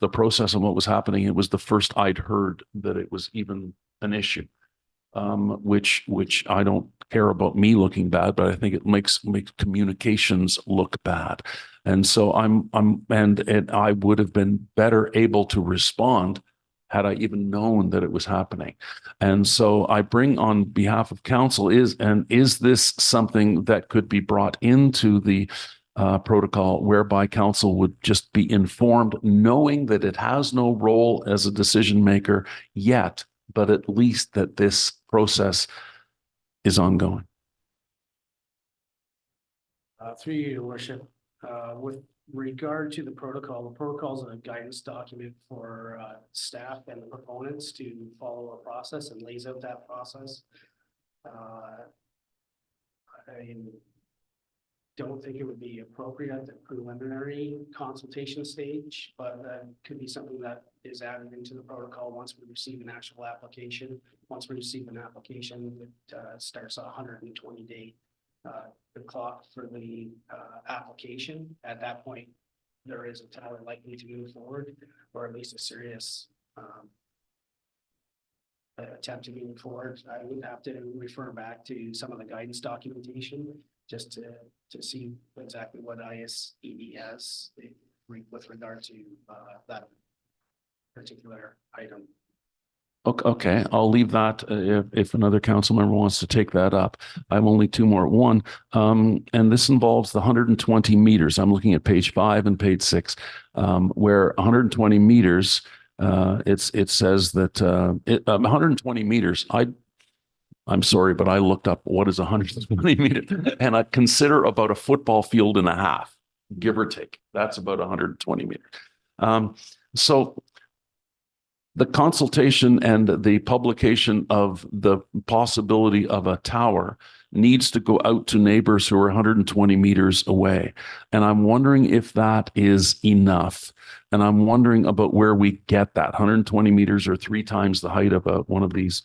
the process and what was happening. It was the first I'd heard that it was even an issue, which I don't care about me looking bad, but I think it makes communications look bad. And so and I would have been better able to respond had I even known that it was happening. And so I bring on behalf of council is this something that could be brought into the protocol whereby council would just be informed, knowing that it has no role as a decision maker yet, but at least that this process is ongoing. Through you, Your Worship, with regard to the protocol is a guidance document for staff and the proponents to follow a process and lays out that process. I don't think it would be appropriate at the preliminary consultation stage, but that could be something that is added into the protocol once we receive an actual application. Once we receive an application, it starts a 120-day the clock for the application. At that point, there is a tower likely to move forward, or at least a serious attempt to move forward. I would have to refer back to some of the guidance documentation just to see exactly what ISED has with regard to that particular item. Okay, I'll leave that if another council member wants to take that up. I have only two more. One, and this involves the 120 meters. I'm looking at page 5 and page 6, where 120 meters, it says that 120 meters. I'm sorry, but I looked up what is 120 meters, and I consider about a football field and a half, give or take. That's about 120 meters. So the consultation and the publication of the possibility of a tower needs to go out to neighbors who are 120 meters away. And I'm wondering if that is enough. And I'm wondering about where we get that 120 meters or 3 times the height of one of these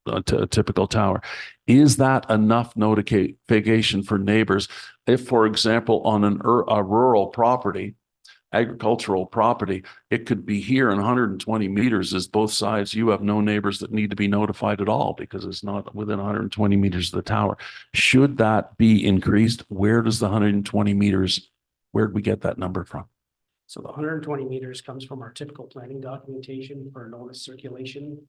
a typical tower. Is that enough notification for neighbors? If, for example, on a rural property, agricultural property, it could be here in 120 meters as both sides. You have no neighbors that need to be notified at all because it's not within 120 meters of the tower. Should that be increased? Where does the 120 meters, where did we get that number from? So the 120 meters comes from our typical planning documentation for notice circulation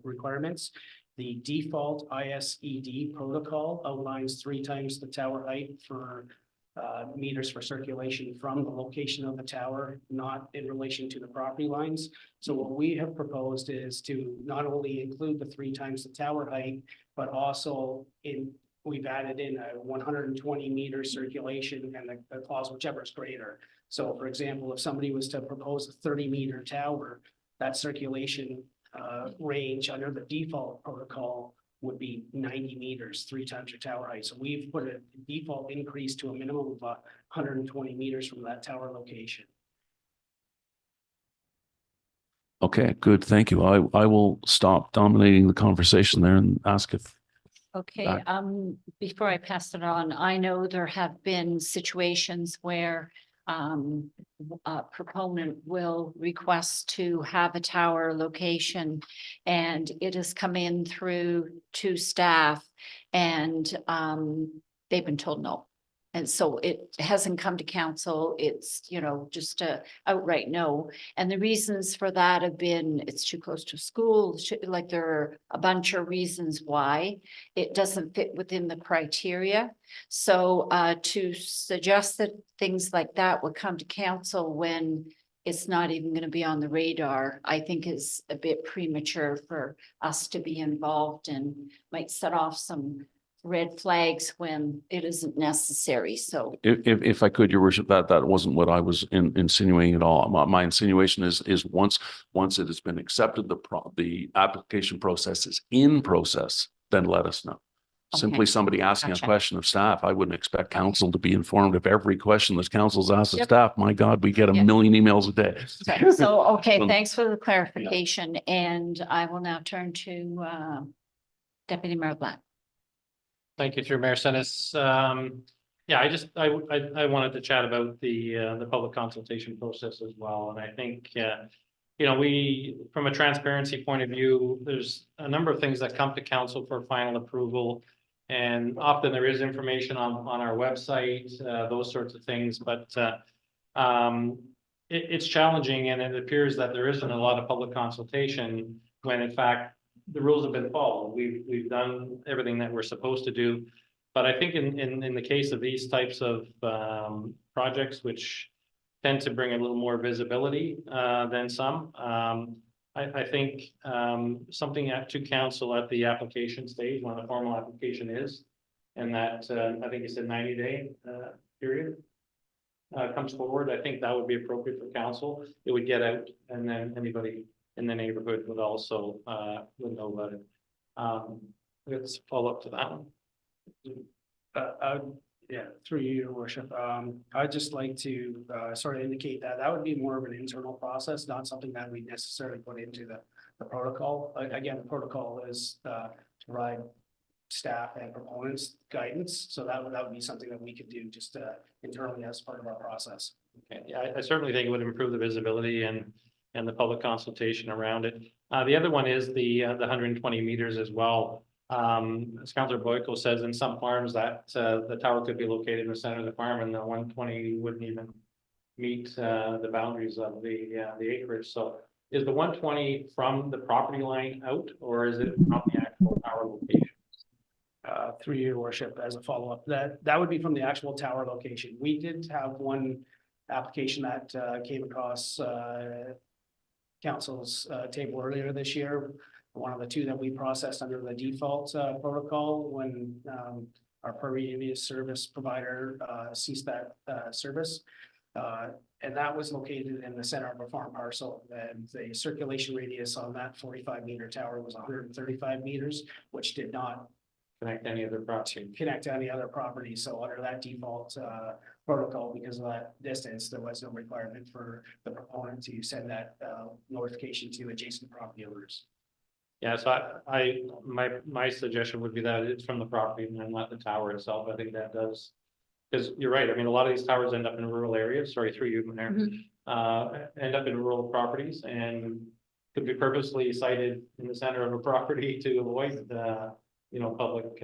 requirements. The default ISED protocol outlines 3 times the tower height for meters for circulation from the location of the tower, not in relation to the property lines. So what we have proposed is to not only include the 3 times the tower height, but also we've added in a 120 meter circulation and the clause whichever is greater. So for example, if somebody was to propose a 30 meter tower, that circulation range under the default protocol would be 90 meters, 3 times your tower height. So we've put a default increase to a minimum of 120 meters from that tower location. Okay, good. Thank you. I will stop dominating the conversation there and ask if. Okay, before I pass it on, I know there have been situations where a proponent will request to have a tower location and it has come in through to staff and they've been told no. And so it hasn't come to council. It's, just a outright no. And the reasons for that have been, it's too close to school. Like there are a bunch of reasons why it doesn't fit within the criteria. So to suggest that things like that would come to council when it's not even going to be on the radar, I think is a bit premature for us to be involved and might set off some red flags when it isn't necessary. So If I could, Your Worship, that wasn't what I was insinuating at all. My insinuation is once it has been accepted, the application process is in process, then let us know. Okay. Simply somebody asking Gotcha. a question of staff, I wouldn't expect council to be informed of every question that council's asked of Yep. staff. My God, we get a Yep. million emails a day. Okay, thanks for the clarification. And I will now turn to Deputy Mayor Black. Thank you, through Mayor Senes. Yeah, I wanted to chat about the public consultation process as well. And I think, we, from a transparency point of view, there's a number of things that come to council for final approval. And often there is information on our website, those sorts of things, but it's challenging and it appears that there isn't a lot of public consultation when in fact the rules have been followed. We've done everything that we're supposed to do. But I think in the case of these types of projects, which tend to bring a little more visibility than some, I think something to council at the application stage when the formal application is, and that I think you said 90-day period comes forward. I think that would be appropriate for council. It would get out, and then anybody in the neighborhood would also would know about it. Let's follow up to that one. Yeah, through you, Your Worship. I'd just like to sort of indicate that that would be more of an internal process, not something that we necessarily put into the protocol. Again, the protocol is to provide staff and proponents guidance, so that would be something that we could do just internally as part of our process. Okay, yeah, I certainly think it would improve the visibility and the public consultation around it. The other one is the 120 meters as well. As Councillor Boyko says, in some farms that the tower could be located in the center of the farm, and the 120 wouldn't even meet the boundaries of the acreage. So is the 120 from the property line out, or is it from the actual tower location? Through Your Worship, as a follow-up, that would be from the actual tower location. We did have one application that came across council's table earlier this year. One of the two that we processed under the default protocol when our previous service provider ceased that service. And that was located in the center of a farm parcel, and the circulation radius on that 45-meter tower was 135 meters, which did not Connect any other property. Connect to any other property. So under that default protocol, because of that distance, there was no requirement for the proponent to send that notification to adjacent property owners. Yeah, so my suggestion would be that it's from the property and then not the tower itself. I think that does, because you're right. I mean, a lot of these towers end up in rural areas. Sorry, through you, Mayor. End up in rural properties and could be purposely sited in the center of a property to avoid the public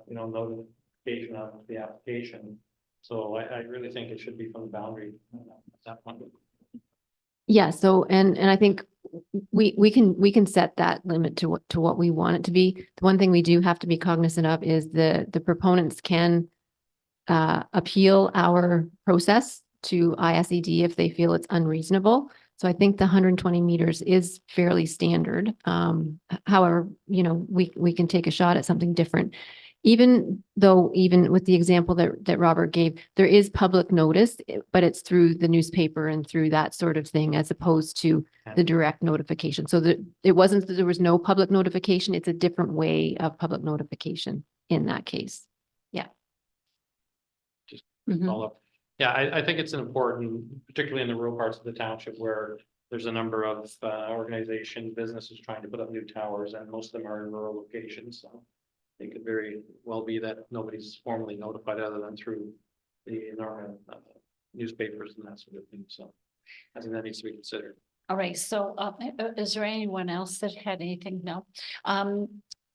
notification of the application. So I really think it should be from the boundary at that point. Yeah, so and I think we can set that limit to what we want it to be. The one thing we do have to be cognizant of is the proponents can appeal our process to ISED if they feel it's unreasonable. So I think the 120 meters is fairly standard. However, we can take a shot at something different. Even with the example that Robert gave, there is public notice, but it's through the newspaper and through that sort of thing, as opposed to the direct notification. So it wasn't that there was no public notification. It's a different way of public notification in that case. Yeah. Just follow up. Yeah, I think it's important, particularly in the rural parts of the township where there's a number of organizations, businesses trying to put up new towers, and most of them are in rural locations. So it could very well be that nobody's formally notified other than through the normal newspapers and that sort of thing. So I think that needs to be considered. All right, so is there anyone else that had anything? No.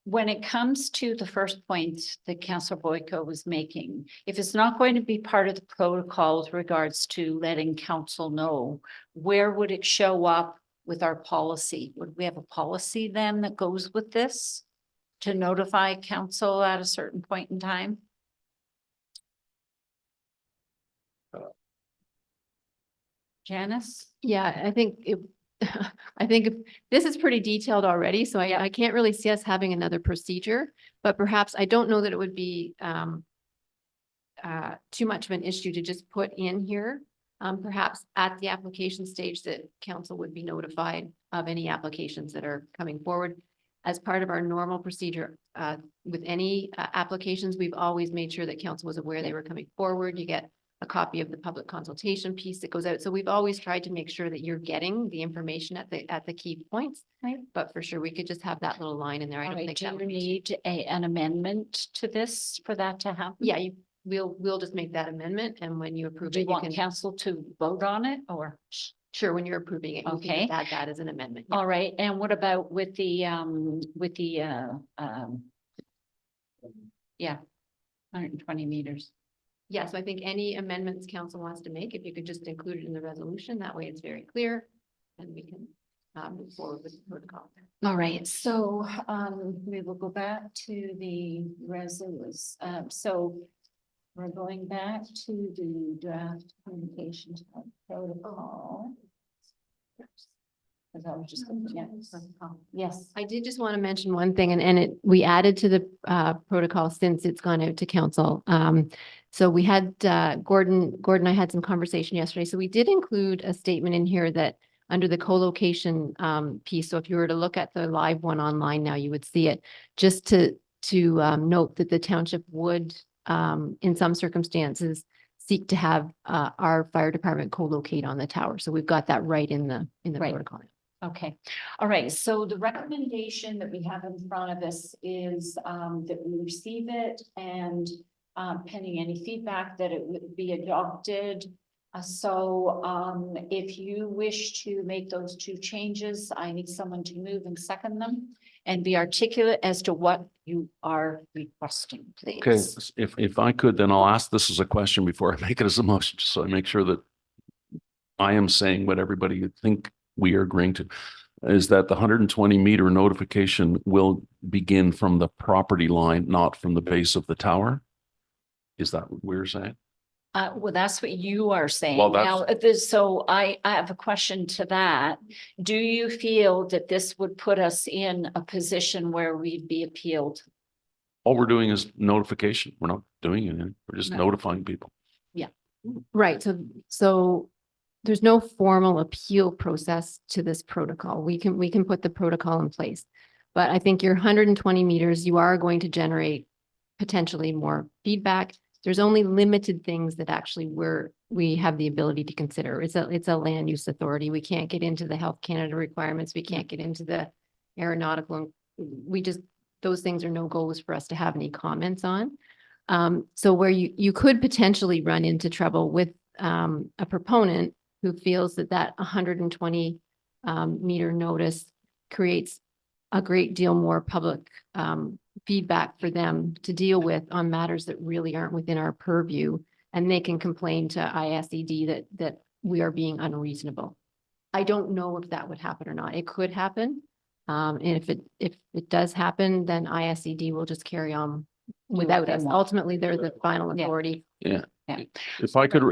When it comes to the first point that Councillor Boyko was making, if it's not going to be part of the protocol with regards to letting council know, where would it show up with our policy? Would we have a policy then that goes with this to notify council at a certain point in time? Janice? Yeah, I think this is pretty detailed already, so I can't really see us having another procedure, but perhaps I don't know that it would be too much of an issue to just put in here. Perhaps at the application stage that council would be notified of any applications that are coming forward. As part of our normal procedure with any applications, we've always made sure that council was aware they were coming forward. You get a copy of the public consultation piece that goes out. So we've always tried to make sure that you're getting the information at the key points. Right. But for sure, we could just have that little line in there. I don't think that would need an amendment to this for that to happen. Yeah, we'll just make that amendment, and when you approve Do it, you want council to vote on it, or? Sure, when you're approving it, you can just add that as an amendment. Yeah. All right, and what about with the 120 meters? Yeah, so I think any amendments council wants to make, if you could just include it in the resolution, that way it's very clear, and we can. move forward with the protocol. All right, so we will go back to the resolution. So we're going back to the draft communications protocol. Because I was just looking at yes. I did just want to mention one thing, and we added to the protocol since it's gone out to council. So we had Gordon and I had some conversation yesterday. So we did include a statement in here that under the co-location piece. So if you were to look at the live one online now, you would see it. Just to note that the township would, in some circumstances, seek to have our fire department co-locate on the tower. So we've got that right in the Right. protocol. Okay, all right, so the recommendation that we have in front of us is that we receive it and pending any feedback that it would be adopted. So if you wish to make those two changes, I need someone to move and second them and be articulate as to what you are requesting, please. Okay, if I could, then I'll ask this as a question before I make it as a motion, just so I make sure that I am saying what everybody would think we are agreeing to. Is that the 120-meter notification will begin from the property line, not from the base of the tower? Is that what we're saying? Well, that's what you are saying. Well, Now, so I have a question to that. Do you feel that this would put us in a position where we'd be appealed? All we're doing is notification. We're not doing anything. We're just No. notifying people. Yeah. Right, so there's no formal appeal process to this protocol. We can put the protocol in place. But I think your 120 meters, you are going to generate potentially more feedback. There's only limited things that actually we have the ability to consider. It's a land use authority. We can't get into the Health Canada requirements. We can't get into the aeronautical. Those things are no goes for us to have any comments on. So where you could potentially run into trouble with a proponent who feels that 120 meter notice creates a great deal more public feedback for them to deal with on matters that really aren't within our purview, and they can complain to ISED that we are being unreasonable. I don't know if that would happen or not. It could happen. And if it does happen, then ISED will just carry on without us. Ultimately, they're the final authority. Yeah. Yeah. If I could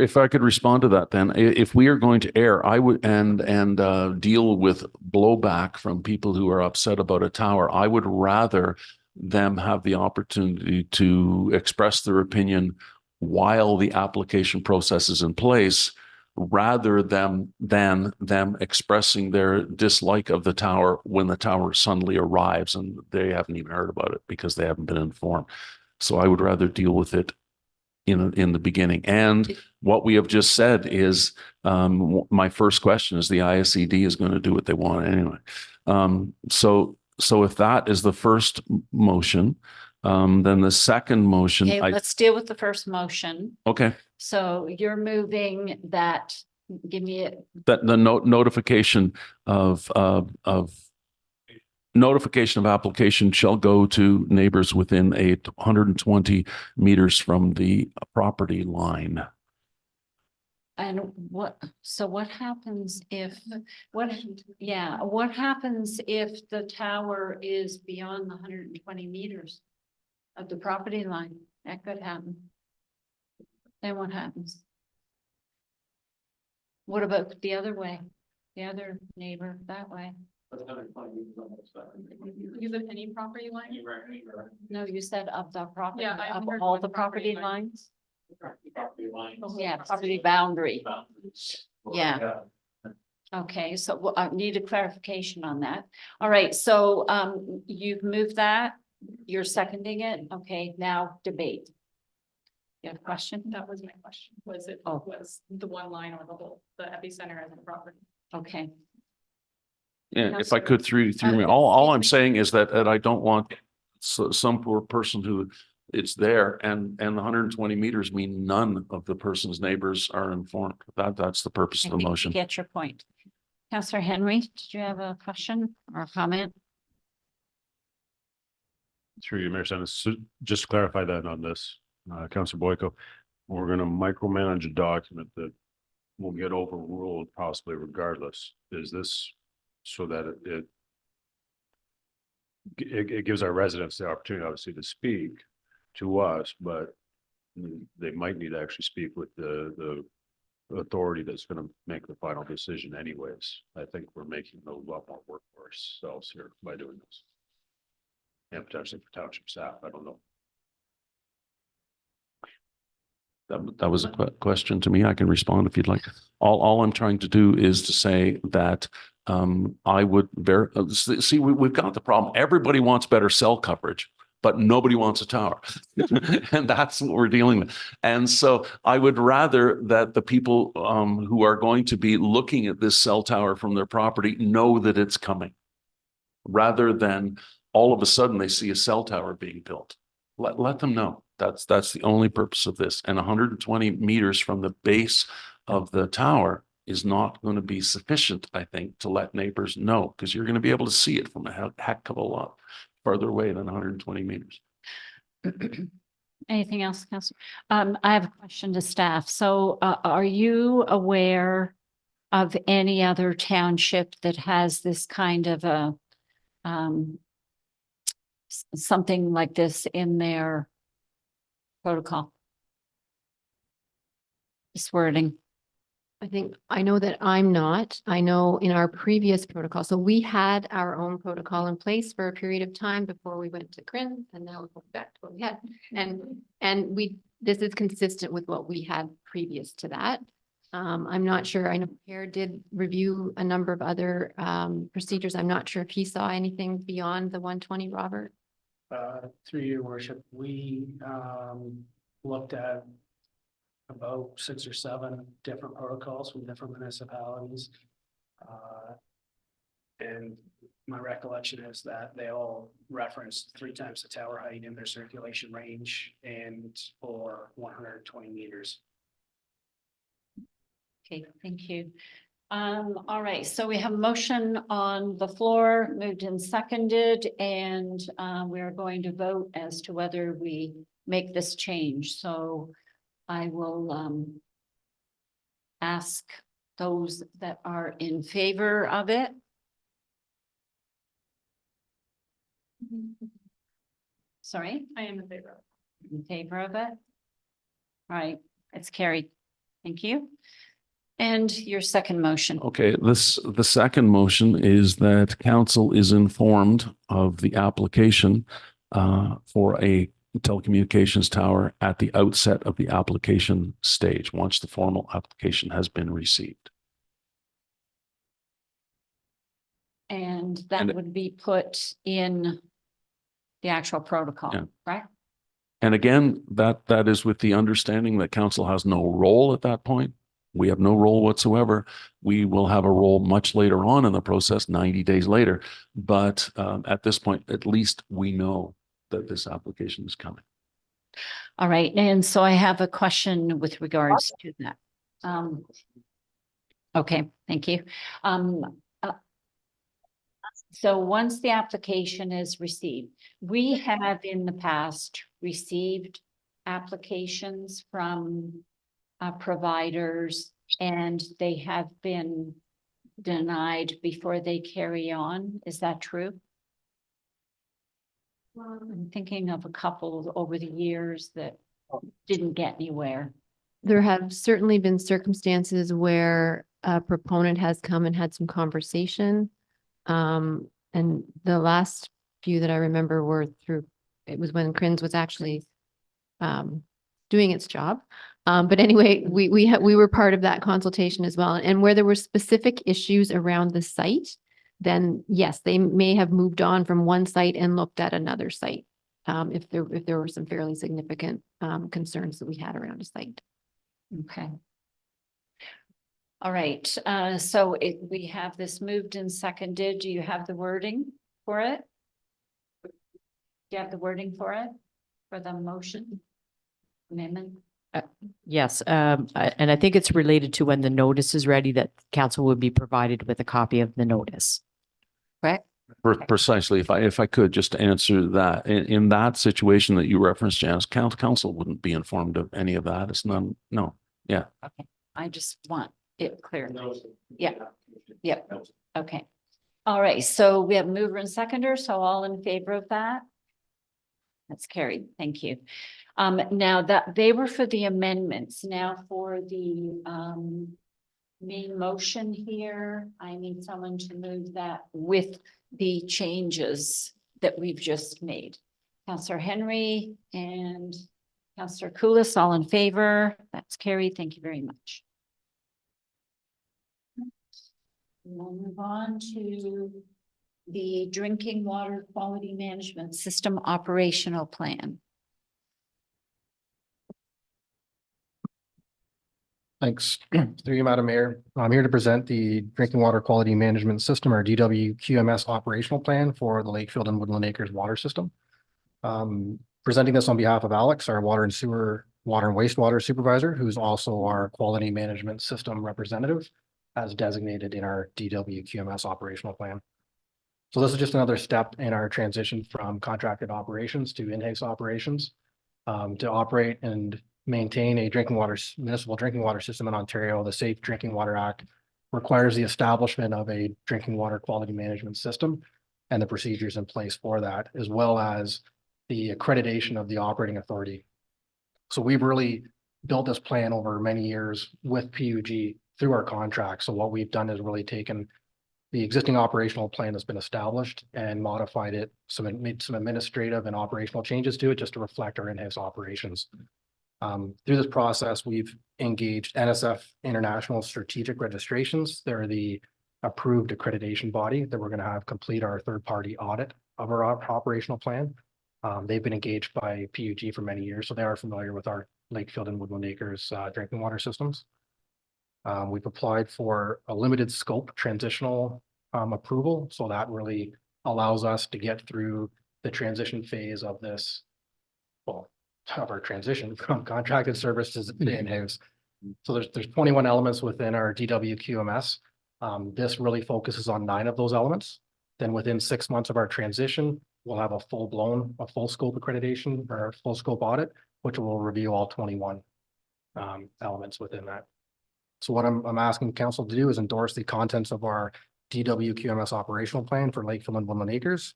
respond to that, then if we are going to err, I would and deal with blowback from people who are upset about a tower. I would rather them have the opportunity to express their opinion while the application process is in place, rather than them expressing their dislike of the tower when the tower suddenly arrives and they haven't even heard about it because they haven't been informed. So I would rather deal with it in the beginning. And what we have just said is, my first question is the ISED is going to do what they want anyway. So if that is the first motion, then the second motion. Okay, let's deal with the first motion. Okay. So you're moving that, give me it. That the notification of application shall go to neighbors within 120 meters from the property line. And what happens if, what happens if the tower is beyond the 120 meters of the property line? That could happen. Then what happens? What about the other way? The other neighbor that way? You have any property line? No, you said of the property, Yeah, I of heard all one the property property line. lines? Yeah, property boundary. Yeah. Okay, so I need a clarification on that. All right, so you've moved that, you're seconding it. Okay, now debate. You have a question? That was my question. Was it, Oh. was the one line or the whole, the epicenter as a property? Okay. Yeah, if I could through me, all I'm saying is that I don't want some poor person who it's there and the 120 meters mean none of the person's neighbors are informed. That's the purpose of the motion. Get your point. Councillor Henry, did you have a question or a comment? Through you, Mayor Sennis, so just to clarify that on this, Councillor Boyko, we're going to micromanage a document that will get overruled possibly regardless. Is this so that it gives our residents the opportunity, obviously, to speak to us, but they might need to actually speak with the authority that's going to make the final decision anyways. I think we're making a lot more work for ourselves here by doing this. And potentially for township staff, I don't know. That was a question to me. I can respond if you'd like. All I'm trying to do is to say that I would see, we've got the problem. Everybody wants better cell coverage, but nobody wants a tower. And that's what we're dealing with. And so I would rather that the people who are going to be looking at this cell tower from their property know that it's coming, rather than all of a sudden they see a cell tower being built. Let them know. That's the only purpose of this. And 120 meters from the base of the tower is not going to be sufficient, I think, to let neighbors know, because you're going to be able to see it from a heck of a lot farther away than 120 meters. Anything else, Councilor? I have a question to staff. So are you aware of any other township that has this kind of a something like this in their protocol? This wording. I know that I'm not. I know in our previous protocol, so we had our own protocol in place for a period of time before we went to CRIN, and now we're going back to what we had. And this is consistent with what we had previous to that. I'm not sure. I know Pierre did review a number of other procedures. I'm not sure if he saw anything beyond the 120, Robert. Through your worship, we looked at about 6 or 7 different protocols from different municipalities. And my recollection is that they all referenced 3 times the tower height in their circulation range and for 120 meters. Okay, thank you. All right, so we have a motion on the floor, moved and seconded, and we are going to vote as to whether we make this change. So I will ask those that are in favor of it. Sorry? I am in favor. In favor of it? All right, it's carried. Thank you. And your second motion. Okay, the second motion is that council is informed of the application for a telecommunications tower at the outset of the application stage, once the formal application has been received. And that would be put in the actual protocol, Yeah. right? And again, that is with the understanding that council has no role at that point. We have no role whatsoever. We will have a role much later on in the process, 90 days later. But at this point, at least we know that this application is coming. All right, and so I have a question with regards to that. Okay, thank you. So once the application is received, we have in the past received applications from providers, and they have been denied before they carry on. Is that true? I'm thinking of a couple over the years that didn't get anywhere. There have certainly been circumstances where a proponent has come and had some conversation. And the last few that I remember were it was when CRINS was actually doing its job. But anyway, we were part of that consultation as well. And where there were specific issues around the site, then yes, they may have moved on from one site and looked at another site. If there were some fairly significant concerns that we had around a site. Okay. All right, so we have this moved and seconded. Do you have the wording for it? Do you have the wording for it, for the motion amendment? Yes, and I think it's related to when the notice is ready that council would be provided with a copy of the notice. Correct? Precisely. If I could just answer that, in that situation that you referenced, Janice, council wouldn't be informed of any of that. It's none. No. Yeah. Okay. I just want it clear. Yeah. Yep. Okay. All right, so we have mover and seconder, so all in favor of that? That's carried. Thank you. Now that they were for the amendments, now for the main motion here, I need someone to move that with the changes that we've just made. Councillor Henry and Councillor Koulis, all in favor? That's carried. Thank you very much. We'll move on to the drinking water quality management system operational plan. Thanks. Through you, Madam Mayor. I'm here to present the Drinking Water Quality Management System, or DWQMS operational plan for the Lakefield and Woodland Acres water system. Presenting this on behalf of Alex, our water and wastewater supervisor, who's also our quality management system representative, as designated in our DWQMS operational plan. So this is just another step in our transition from contracted operations to in-house operations. To operate and maintain a municipal drinking water system in Ontario, the Safe Drinking Water Act requires the establishment of a drinking water quality management system and the procedures in place for that, as well as the accreditation of the operating authority. So we've really built this plan over many years with PUG through our contract. So what we've done is really taken the existing operational plan that's been established and modified it, made some administrative and operational changes to it just to reflect our in-house operations. Through this process, we've engaged NSF International Strategic Registrations. They're the approved accreditation body that we're going to have complete our third-party audit of our operational plan. They've been engaged by PUG for many years, so they are familiar with our Lakefield and Woodland Acres drinking water systems. We've applied for a limited scope transitional approval, so that really allows us to get through the transition phase of this, well, of our transition from contracted services to in-house. So there's 21 elements within our DWQMS. This really focuses on 9 of those elements. Then within 6 months of our transition, we'll have a full scope accreditation or a full scope audit, which will review all 21 elements within that. So what I'm asking council to do is endorse the contents of our DWQMS operational plan for Lakefield and Woodland Acres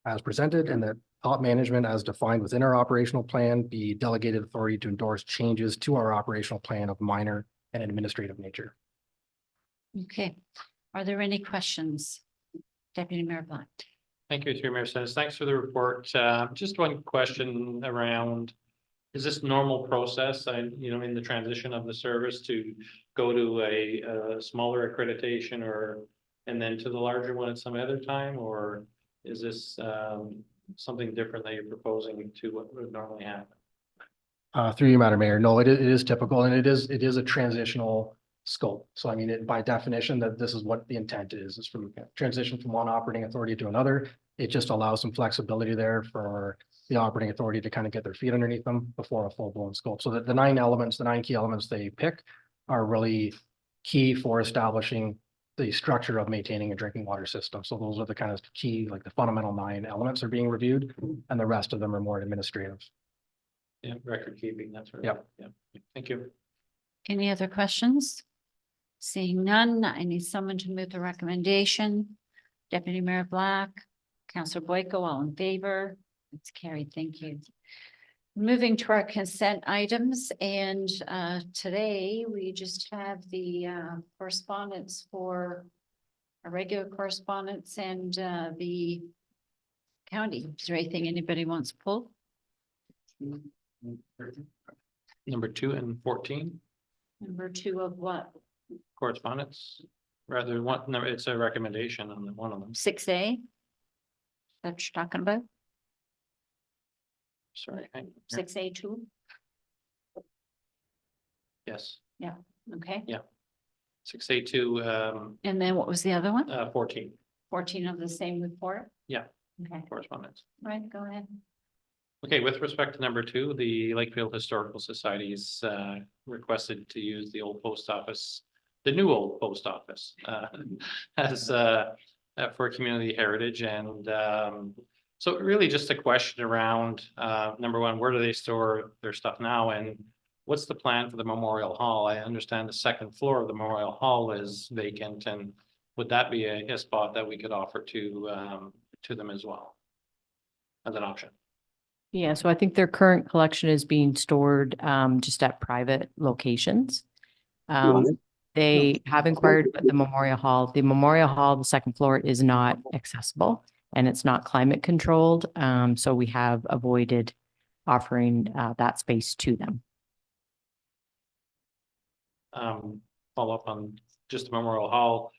as presented, and that top management as defined within our operational plan be delegated authority to endorse changes to our operational plan of minor and administrative nature. Okay, are there any questions? Deputy Mayor Black. Thank you, Mayor Sennis. Thanks for the report. Just one question around, is this normal process, in the transition of the service to go to a smaller accreditation and then to the larger one at some other time, or is this something different that you're proposing to what would normally happen? Through you, Madam Mayor. No, it is typical, and it is a transitional scope. So I mean, by definition, that this is what the intent is from transition from one operating authority to another. It just allows some flexibility there for the operating authority to kind of get their feet underneath them before a full-blown scope. So that the 9 key elements they pick are really key for establishing the structure of maintaining a drinking water system. So those are the kind of key, like the fundamental 9 elements are being reviewed, and the rest of them are more administrative. Yeah, record keeping, that's right. Yep. Yeah. Thank you. Any other questions? Seeing none, I need someone to move the recommendation. Deputy Mayor Black, Councillor Boyko, all in favor? It's carried. Thank you. Moving to our consent items, and today we just have the correspondence for a regular correspondence and the county. Is there anything anybody wants to pull? Number 2 and 14, Number 2 of what? correspondence, rather one, no, it's a recommendation on one of them. 6A? That you're talking about? Sorry. 6A2? Yes. Yeah, okay. Yeah. 6A2, And then what was the other one? 14. 14 of the same report? Yeah. Okay, Correspondence. right, go ahead. Okay, with respect to number 2, the Lakefield Historical Society is requested to use the old post office, the new old post office, as for community heritage. And so really just a question around, number 1, where do they store their stuff now? And what's the plan for the Memorial Hall? I understand the second floor of the Memorial Hall is vacant, and would that be a spot that we could offer to them as well? As an option? Yeah, so I think their current collection is being stored just at private locations. They have inquired with the Memorial Hall. The Memorial Hall, the second floor is not accessible and it's not climate controlled. So we have avoided offering that space to them. Follow up on just the Memorial Hall.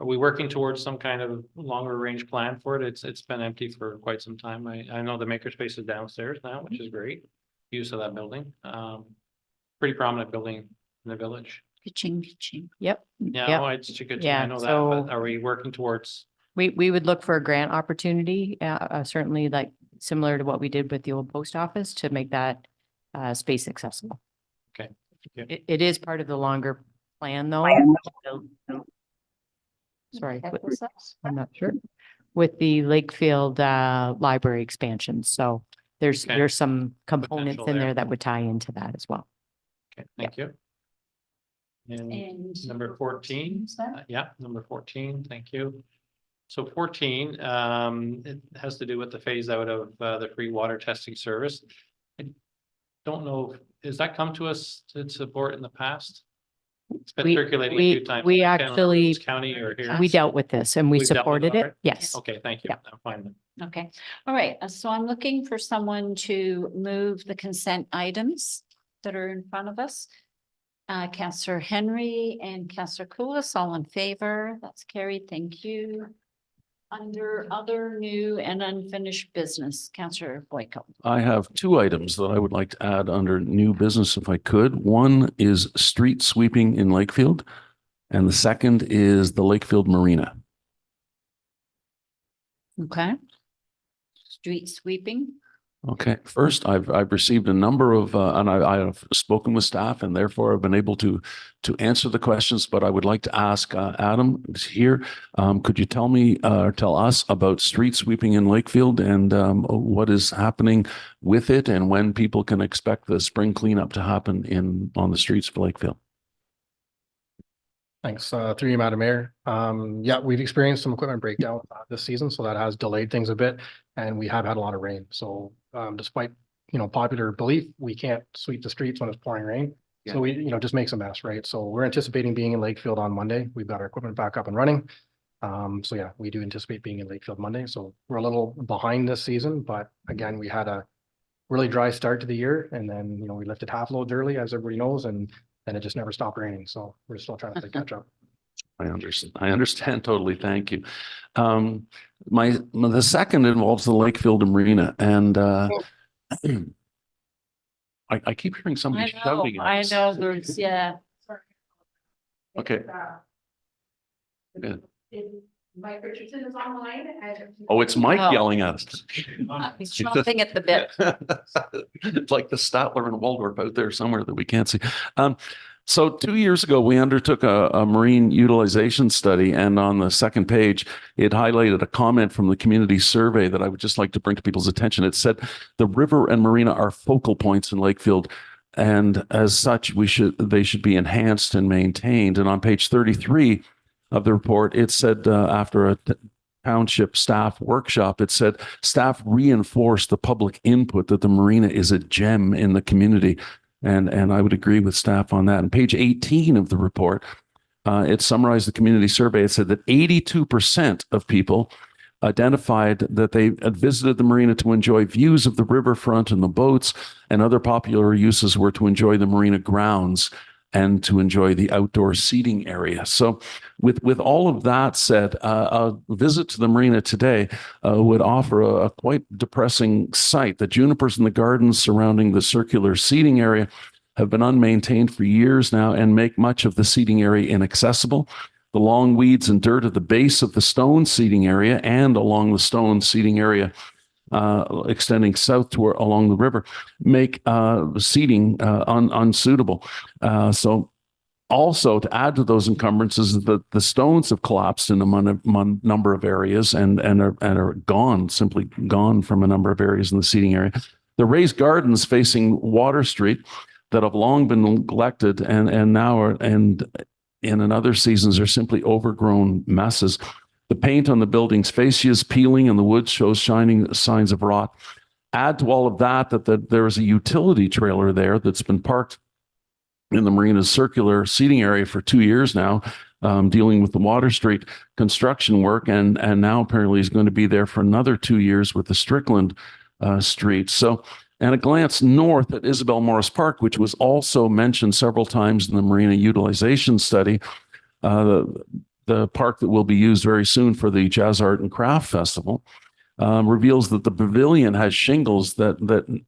Are we working towards some kind of longer range plan for it? It's been empty for quite some time. I know the makerspace is downstairs now, which is great. Use of that building. Pretty prominent building in the village. Ka-ching. Yep. Yeah, Yep. oh, it's a good, I Yeah, know that, so- but are we working towards? We would look for a grant opportunity, certainly like similar to what we did with the old post office to make that space accessible. Okay. Thank you. It is part of the longer plan though. Sorry, What was that? I'm not sure. With the Lakefield library expansion. So there's Okay. some components Potential in there. there that would tie into that as well. Okay, thank you. And And number 14, Who's that? yeah, number 14, thank you. So 14, it has to do with the phase out of the free water testing service. I don't know, has that come to us to support in the past? It's been We- circulating a we- few times. we I can't remember if actually- it's County or here. We dealt with this and we We've dealt with supported already? it. Yes. Okay, thank you. Yeah. I'm fine then. Okay, all right. So I'm looking for someone to move the consent items that are in front of us. Councillor Henry and Councillor Coulis, all in favor. That's carried. Thank you. Under other new and unfinished business, Councillor Boyko. I have two items that I would like to add under new business if I could. One is street sweeping in Lakefield, and the second is the Lakefield Marina. Okay. Street sweeping. Okay, first, I've received a number of, and I have spoken with staff and therefore have been able to answer the questions, but I would like to ask Adam is here. Could you tell me, tell us about street sweeping in Lakefield and what is happening with it and when people can expect the spring cleanup to happen on the streets of Lakefield? Thanks, through you, Madam Mayor. Yeah, we've experienced some equipment breakdown this season, so that has delayed things a bit, and we have had a lot of rain. So despite, popular belief, we can't sweep the streets when it's pouring rain. So we, just makes a mess, right? So we're anticipating being in Lakefield on Monday. We've got our equipment back up and running. So yeah, we do anticipate being in Lakefield Monday. So we're a little behind this season, but again, we had a really dry start to the year, and then, we lifted half loads early, as everybody knows, and then it just never stopped raining. So we're still trying to play catch up. I understand totally. Thank you. The second involves the Lakefield Marina, and I keep hearing somebody shouting. at I us. know, there's, yeah. Okay. Yeah. Mike Richardson is online. Oh, it's Mike Oh. yelling at us. He's chomping at the bit. It's like the Statler and Waldorf out there somewhere that we can't see. So 2 years ago, we undertook a marine utilization study, and on the second page, it highlighted a comment from the community survey that I would just like to bring to people's attention. It said, the river and marina are focal points in Lakefield, and as such, they should be enhanced and maintained. And on page 33 of the report, it said after a township staff workshop, it said staff reinforced the public input that the marina is a gem in the community. And I would agree with staff on that. And page 18 of the report, it summarized the community survey. It said that 82% of people identified that they had visited the marina to enjoy views of the riverfront and the boats, and other popular uses were to enjoy the marina grounds and to enjoy the outdoor seating area. So with all of that said, a visit to the marina today would offer a quite depressing sight. The junipers in the gardens surrounding the circular seating area have been unmaintained for years now and make much of the seating area inaccessible. The long weeds and dirt at the base of the stone seating area and along the stone seating area extending south along the river make seating unsuitable. So also to add to those encumbrances, the stones have collapsed in a number of areas and are gone, simply gone from a number of areas in the seating area. The raised gardens facing Water Street that have long been neglected and now are in other seasons are simply overgrown messes. The paint on the building's fascia is peeling and the wood shows shining signs of rot. Add to all of that there is a utility trailer there that's been parked in the marina's circular seating area for 2 years now, dealing with the Water Street construction work, and now apparently is going to be there for another 2 years with the Strickland Street. So, and a glance north at Isabel Morris Park, which was also mentioned several times in the marina utilization study, the park that will be used very soon for the Jazz Art and Craft Festival, reveals that the pavilion has shingles that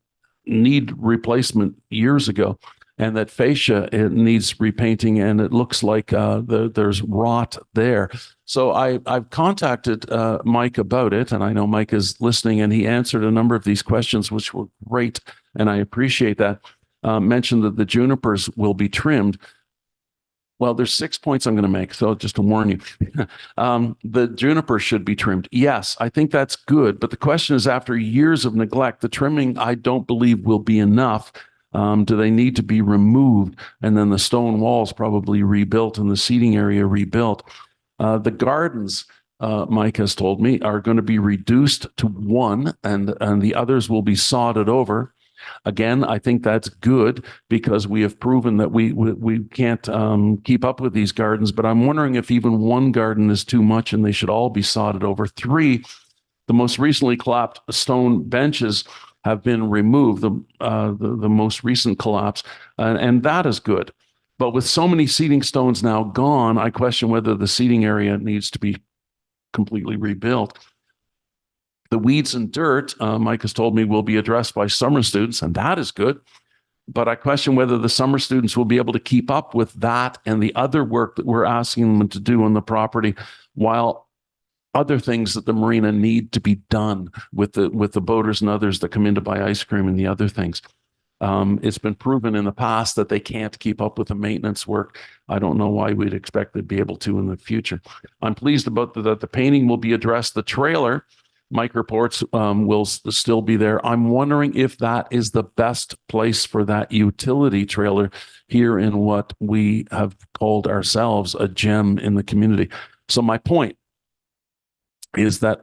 need replacement years ago, and that fascia, it needs repainting, and it looks like there's rot there. So I've contacted Mike about it, and I know Mike is listening, and he answered a number of these questions, which were great, and I appreciate that. Mentioned that the junipers will be trimmed. Well, there's 6 points I'm going to make, so just to warn you. The juniper should be trimmed. Yes, I think that's good, but the question is, after years of neglect, the trimming, I don't believe, will be enough. Do they need to be removed and then the stone walls probably rebuilt and the seating area rebuilt? The gardens, Mike has told me, are going to be reduced to 1, and the others will be sodded over. Again, I think that's good because we have proven that we can't keep up with these gardens, but I'm wondering if even 1 garden is too much and they should all be sodded over. 3, the most recently collapsed stone benches have been removed, the most recent collapse, and that is good. But with so many seating stones now gone, I question whether the seating area needs to be completely rebuilt. The weeds and dirt, Mike has told me, will be addressed by summer students, and that is good. But I question whether the summer students will be able to keep up with that and the other work that we're asking them to do on the property, while other things that the marina need to be done with the boaters and others that come in to buy ice cream and the other things. It's been proven in the past that they can't keep up with the maintenance work. I don't know why we'd expect they'd be able to in the future. I'm pleased about that the painting will be addressed. The trailer, Mike reports, will still be there. I'm wondering if that is the best place for that utility trailer here in what we have called ourselves a gem in the community. So my point is that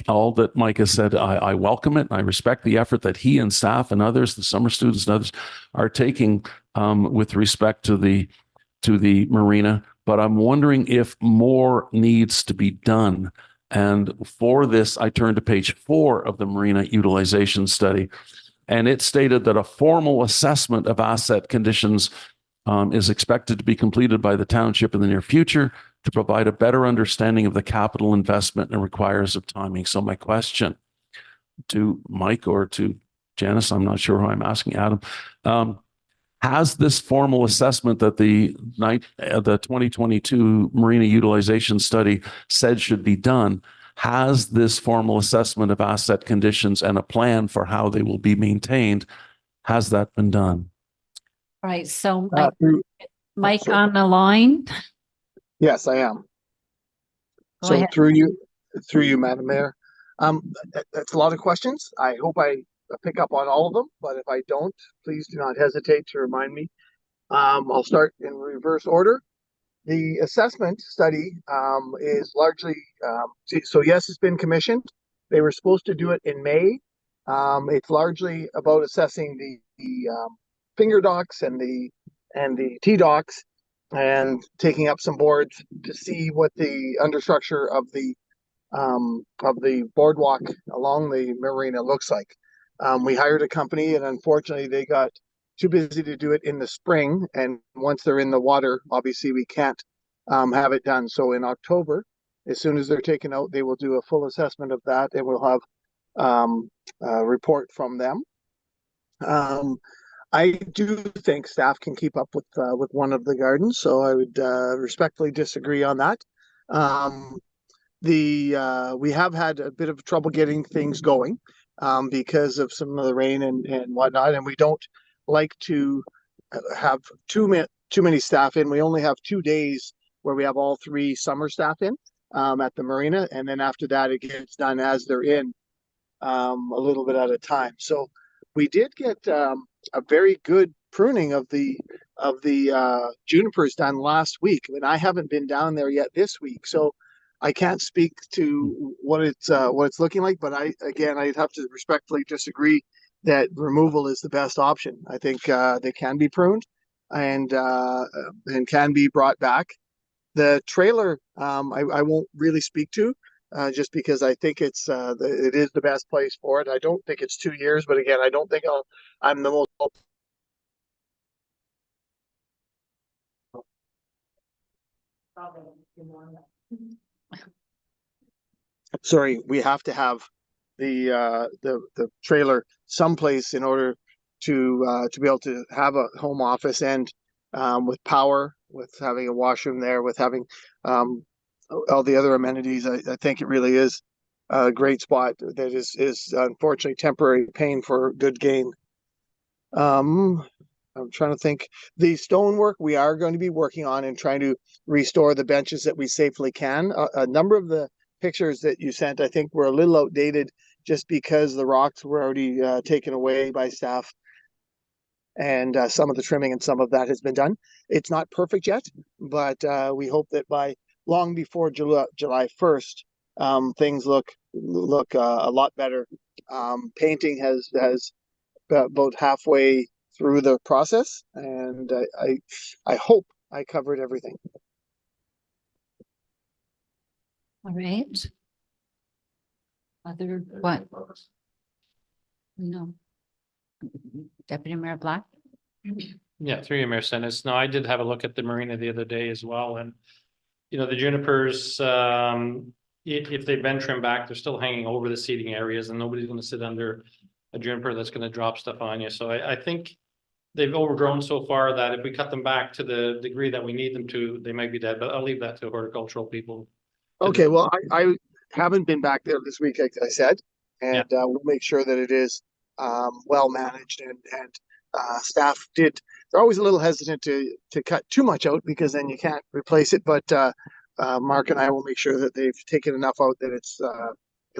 all that Mike has said, I welcome it. I respect the effort that he and staff and others, the summer students and others, are taking with respect to the marina. But I'm wondering if more needs to be done. And for this, I turned to page 4 of the marina utilization study, and it stated that a formal assessment of asset conditions is expected to be completed by the township in the near future to provide a better understanding of the capital investment and requires of timing. So my question to Mike or to Janice, I'm not sure who I'm asking, Adam, has this formal assessment that the 2022 marina utilization study said should be done, has this formal assessment of asset conditions and a plan for how they will be maintained, has that been done? Right, so Mike on the line. Yes, I am. Go So ahead. through you, Madam Mayor. That's a lot of questions. I hope I pick up on all of them, but if I don't, please do not hesitate to remind me. I'll start in reverse order. The assessment study is largely, so yes, it's been commissioned. They were supposed to do it in May. It's largely about assessing the finger docks and the T docks, and taking up some boards to see what the understructure of the boardwalk along the marina looks like. We hired a company, and unfortunately they got too busy to do it in the spring, and once they're in the water, obviously we can't have it done. So in October, as soon as they're taken out, they will do a full assessment of that, and we'll have a report from them. I do think staff can keep up with one of the gardens, so I would respectfully disagree on that. We have had a bit of trouble getting things going because of some of the rain and whatnot, and we don't like to have too many staff in. We only have 2 days where we have all 3 summer staff in at the marina, and then after that it gets done as they're in, a little bit at a time. So we did get a very good pruning of the junipers done last week, and I haven't been down there yet this week, so I can't speak to what it's looking like. But I'd have to respectfully disagree that removal is the best option. I think they can be pruned and can be brought back. The trailer, I won't really speak to, just because I think it is the best place for it. I don't think it's 2 years, but again, I don't think I'm the most. Sorry, we have to have the trailer someplace in order to be able to have a home office and with power, with having a washroom there, with having all the other amenities. I think it really is a great spot that is unfortunately temporary pain for good gain. I'm trying to think. The stonework we are going to be working on and trying to restore the benches that we safely can. A number of the pictures that you sent, I think, were a little outdated just because the rocks were already taken away by staff. And some of the trimming and some of that has been done. It's not perfect yet, but we hope that by long before July 1st, things look a lot better. Painting has about halfway through the process, and I hope I covered everything. All right. Other what? No. Deputy Mayor Black? Yeah, through you, Mayor Sennis. No, I did have a look at the marina the other day as well, and the junipers, if they've been trimmed back, they're still hanging over the seating areas, and nobody's going to sit under a juniper that's going to drop stuff on you. So I think they've overgrown so far that if we cut them back to the degree that we need them to, they might be dead. But I'll leave that to horticultural people. Okay, well, I haven't been back there this week, like I said, and we'll make sure that it is well managed, and staff they're always a little hesitant to cut too much out because then you can't replace it. But Mark and I will make sure that they've taken enough out that it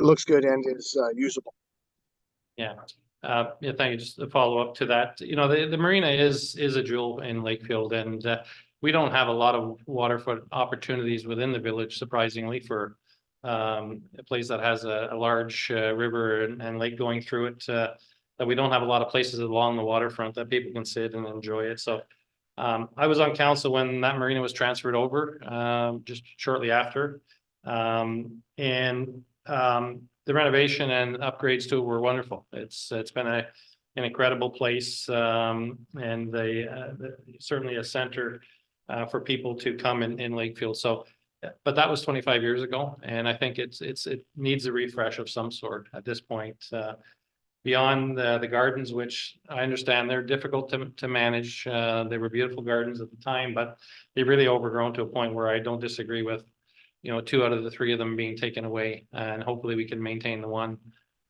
looks good and is usable. Yeah. Thank you. Just a follow up to that. The marina is a jewel in Lakefield, and we don't have a lot of waterfront opportunities within the village, surprisingly, for a place that has a large river and lake going through it. That we don't have a lot of places along the waterfront that people can sit and enjoy it. So I was on council when that marina was transferred over, just shortly after, and the renovation and upgrades to it were wonderful. It's been an incredible place, and certainly a center for people to come in Lakefield. So, but that was 25 years ago, and I think it needs a refresh of some sort at this point. Beyond the gardens, which I understand they're difficult to manage. They were beautiful gardens at the time, but they've really overgrown to a point where I don't disagree with 2 out of the 3 of them being taken away, and hopefully we can maintain the one,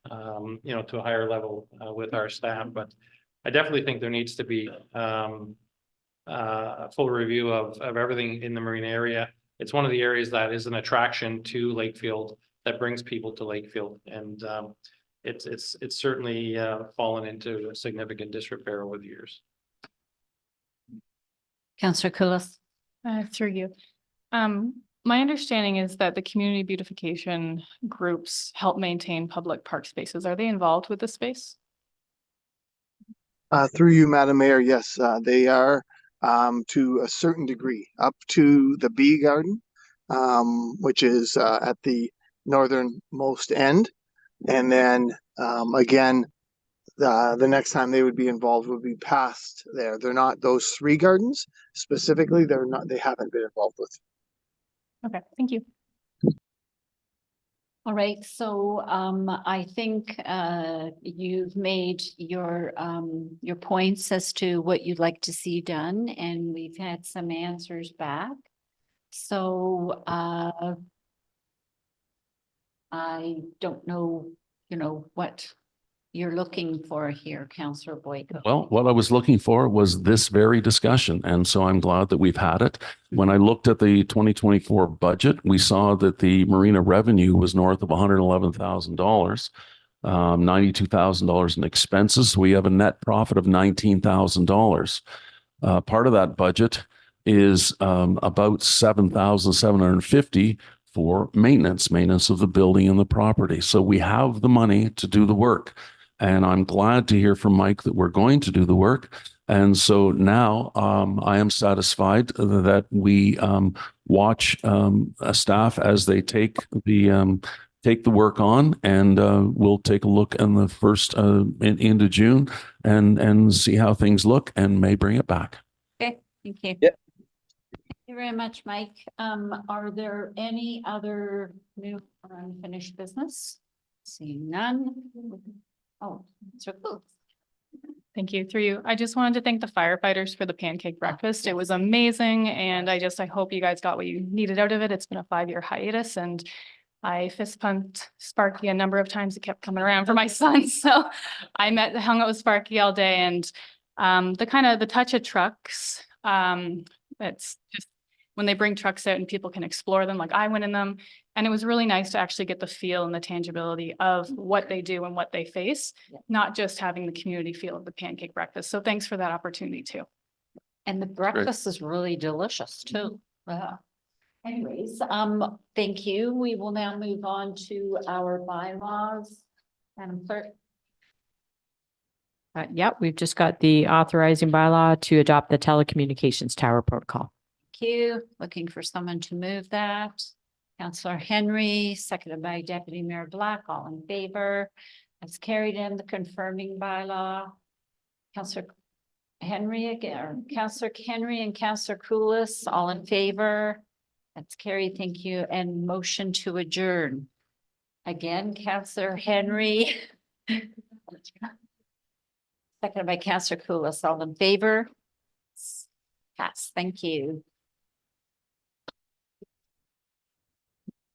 to a higher level with our staff. But I definitely think there needs to be a full review of everything in the marina area. It's one of the areas that is an attraction to Lakefield that brings people to Lakefield, and it's certainly fallen into significant disrepair over the years. Councillor Koulos. Through you. My understanding is that the community beautification groups help maintain public park spaces. Are they involved with this space? Through you, Madam Mayor, yes, they are to a certain degree, up to the Bee Garden, which is at the northernmost end. And then again, the next time they would be involved would be past there. They're not those 3 gardens specifically. They haven't been involved with. Okay, thank you. All right, so I think you've made your points as to what you'd like to see done, and we've had some answers back. So I don't know, what you're looking for here, Councillor Boyko. Well, what I was looking for was this very discussion. And so I'm glad that we've had it. When I looked at the 2024 budget, we saw that the marina revenue was north of $111,000. $92,000 in expenses. We have a net profit of $19,000. Part of that budget is about $7,750 for maintenance of the building and the property. So we have the money to do the work. And I'm glad to hear from Mike that we're going to do the work. And so now I am satisfied that we watch staff as they take the work on, and we'll take a look in the first into June and see how things look and may bring it back. Okay, thank you. Yep. Thank you very much, Mike. Are there any other new or unfinished business? Seeing none. Oh, so cool. Thank you. Through you. I just wanted to thank the firefighters for the pancake breakfast. It was amazing. And I hope you guys got what you needed out of it. It's been a 5-year hiatus, and I fist pumped Sparky a number of times. It kept coming around for my son. So I hung out with Sparky all day, and the touch of trucks. It's just when they bring trucks out and people can explore them, like I went in them. And it was really nice to actually get the feel and the tangibility of what they do and what they face, not just having the community feel of the pancake breakfast. So thanks for that opportunity too. And the breakfast is really delicious too. Wow. Anyways, thank you. We will now move on to our bylaws. Madam Clerk. Yep, we've just got the authorizing bylaw to adopt the telecommunications tower protocol. Thank you. Looking for someone to move that. Councillor Henry, seconded by Deputy Mayor Black, all in favor. That's carried in the confirming bylaw. Councillor Henry again, or Councillor Henry and Councillor Koulis, all in favor. That's carried, thank you. And motion to adjourn. Again, Councillor Henry. Seconded by Councillor Koulis, all in favor. Pass, thank you.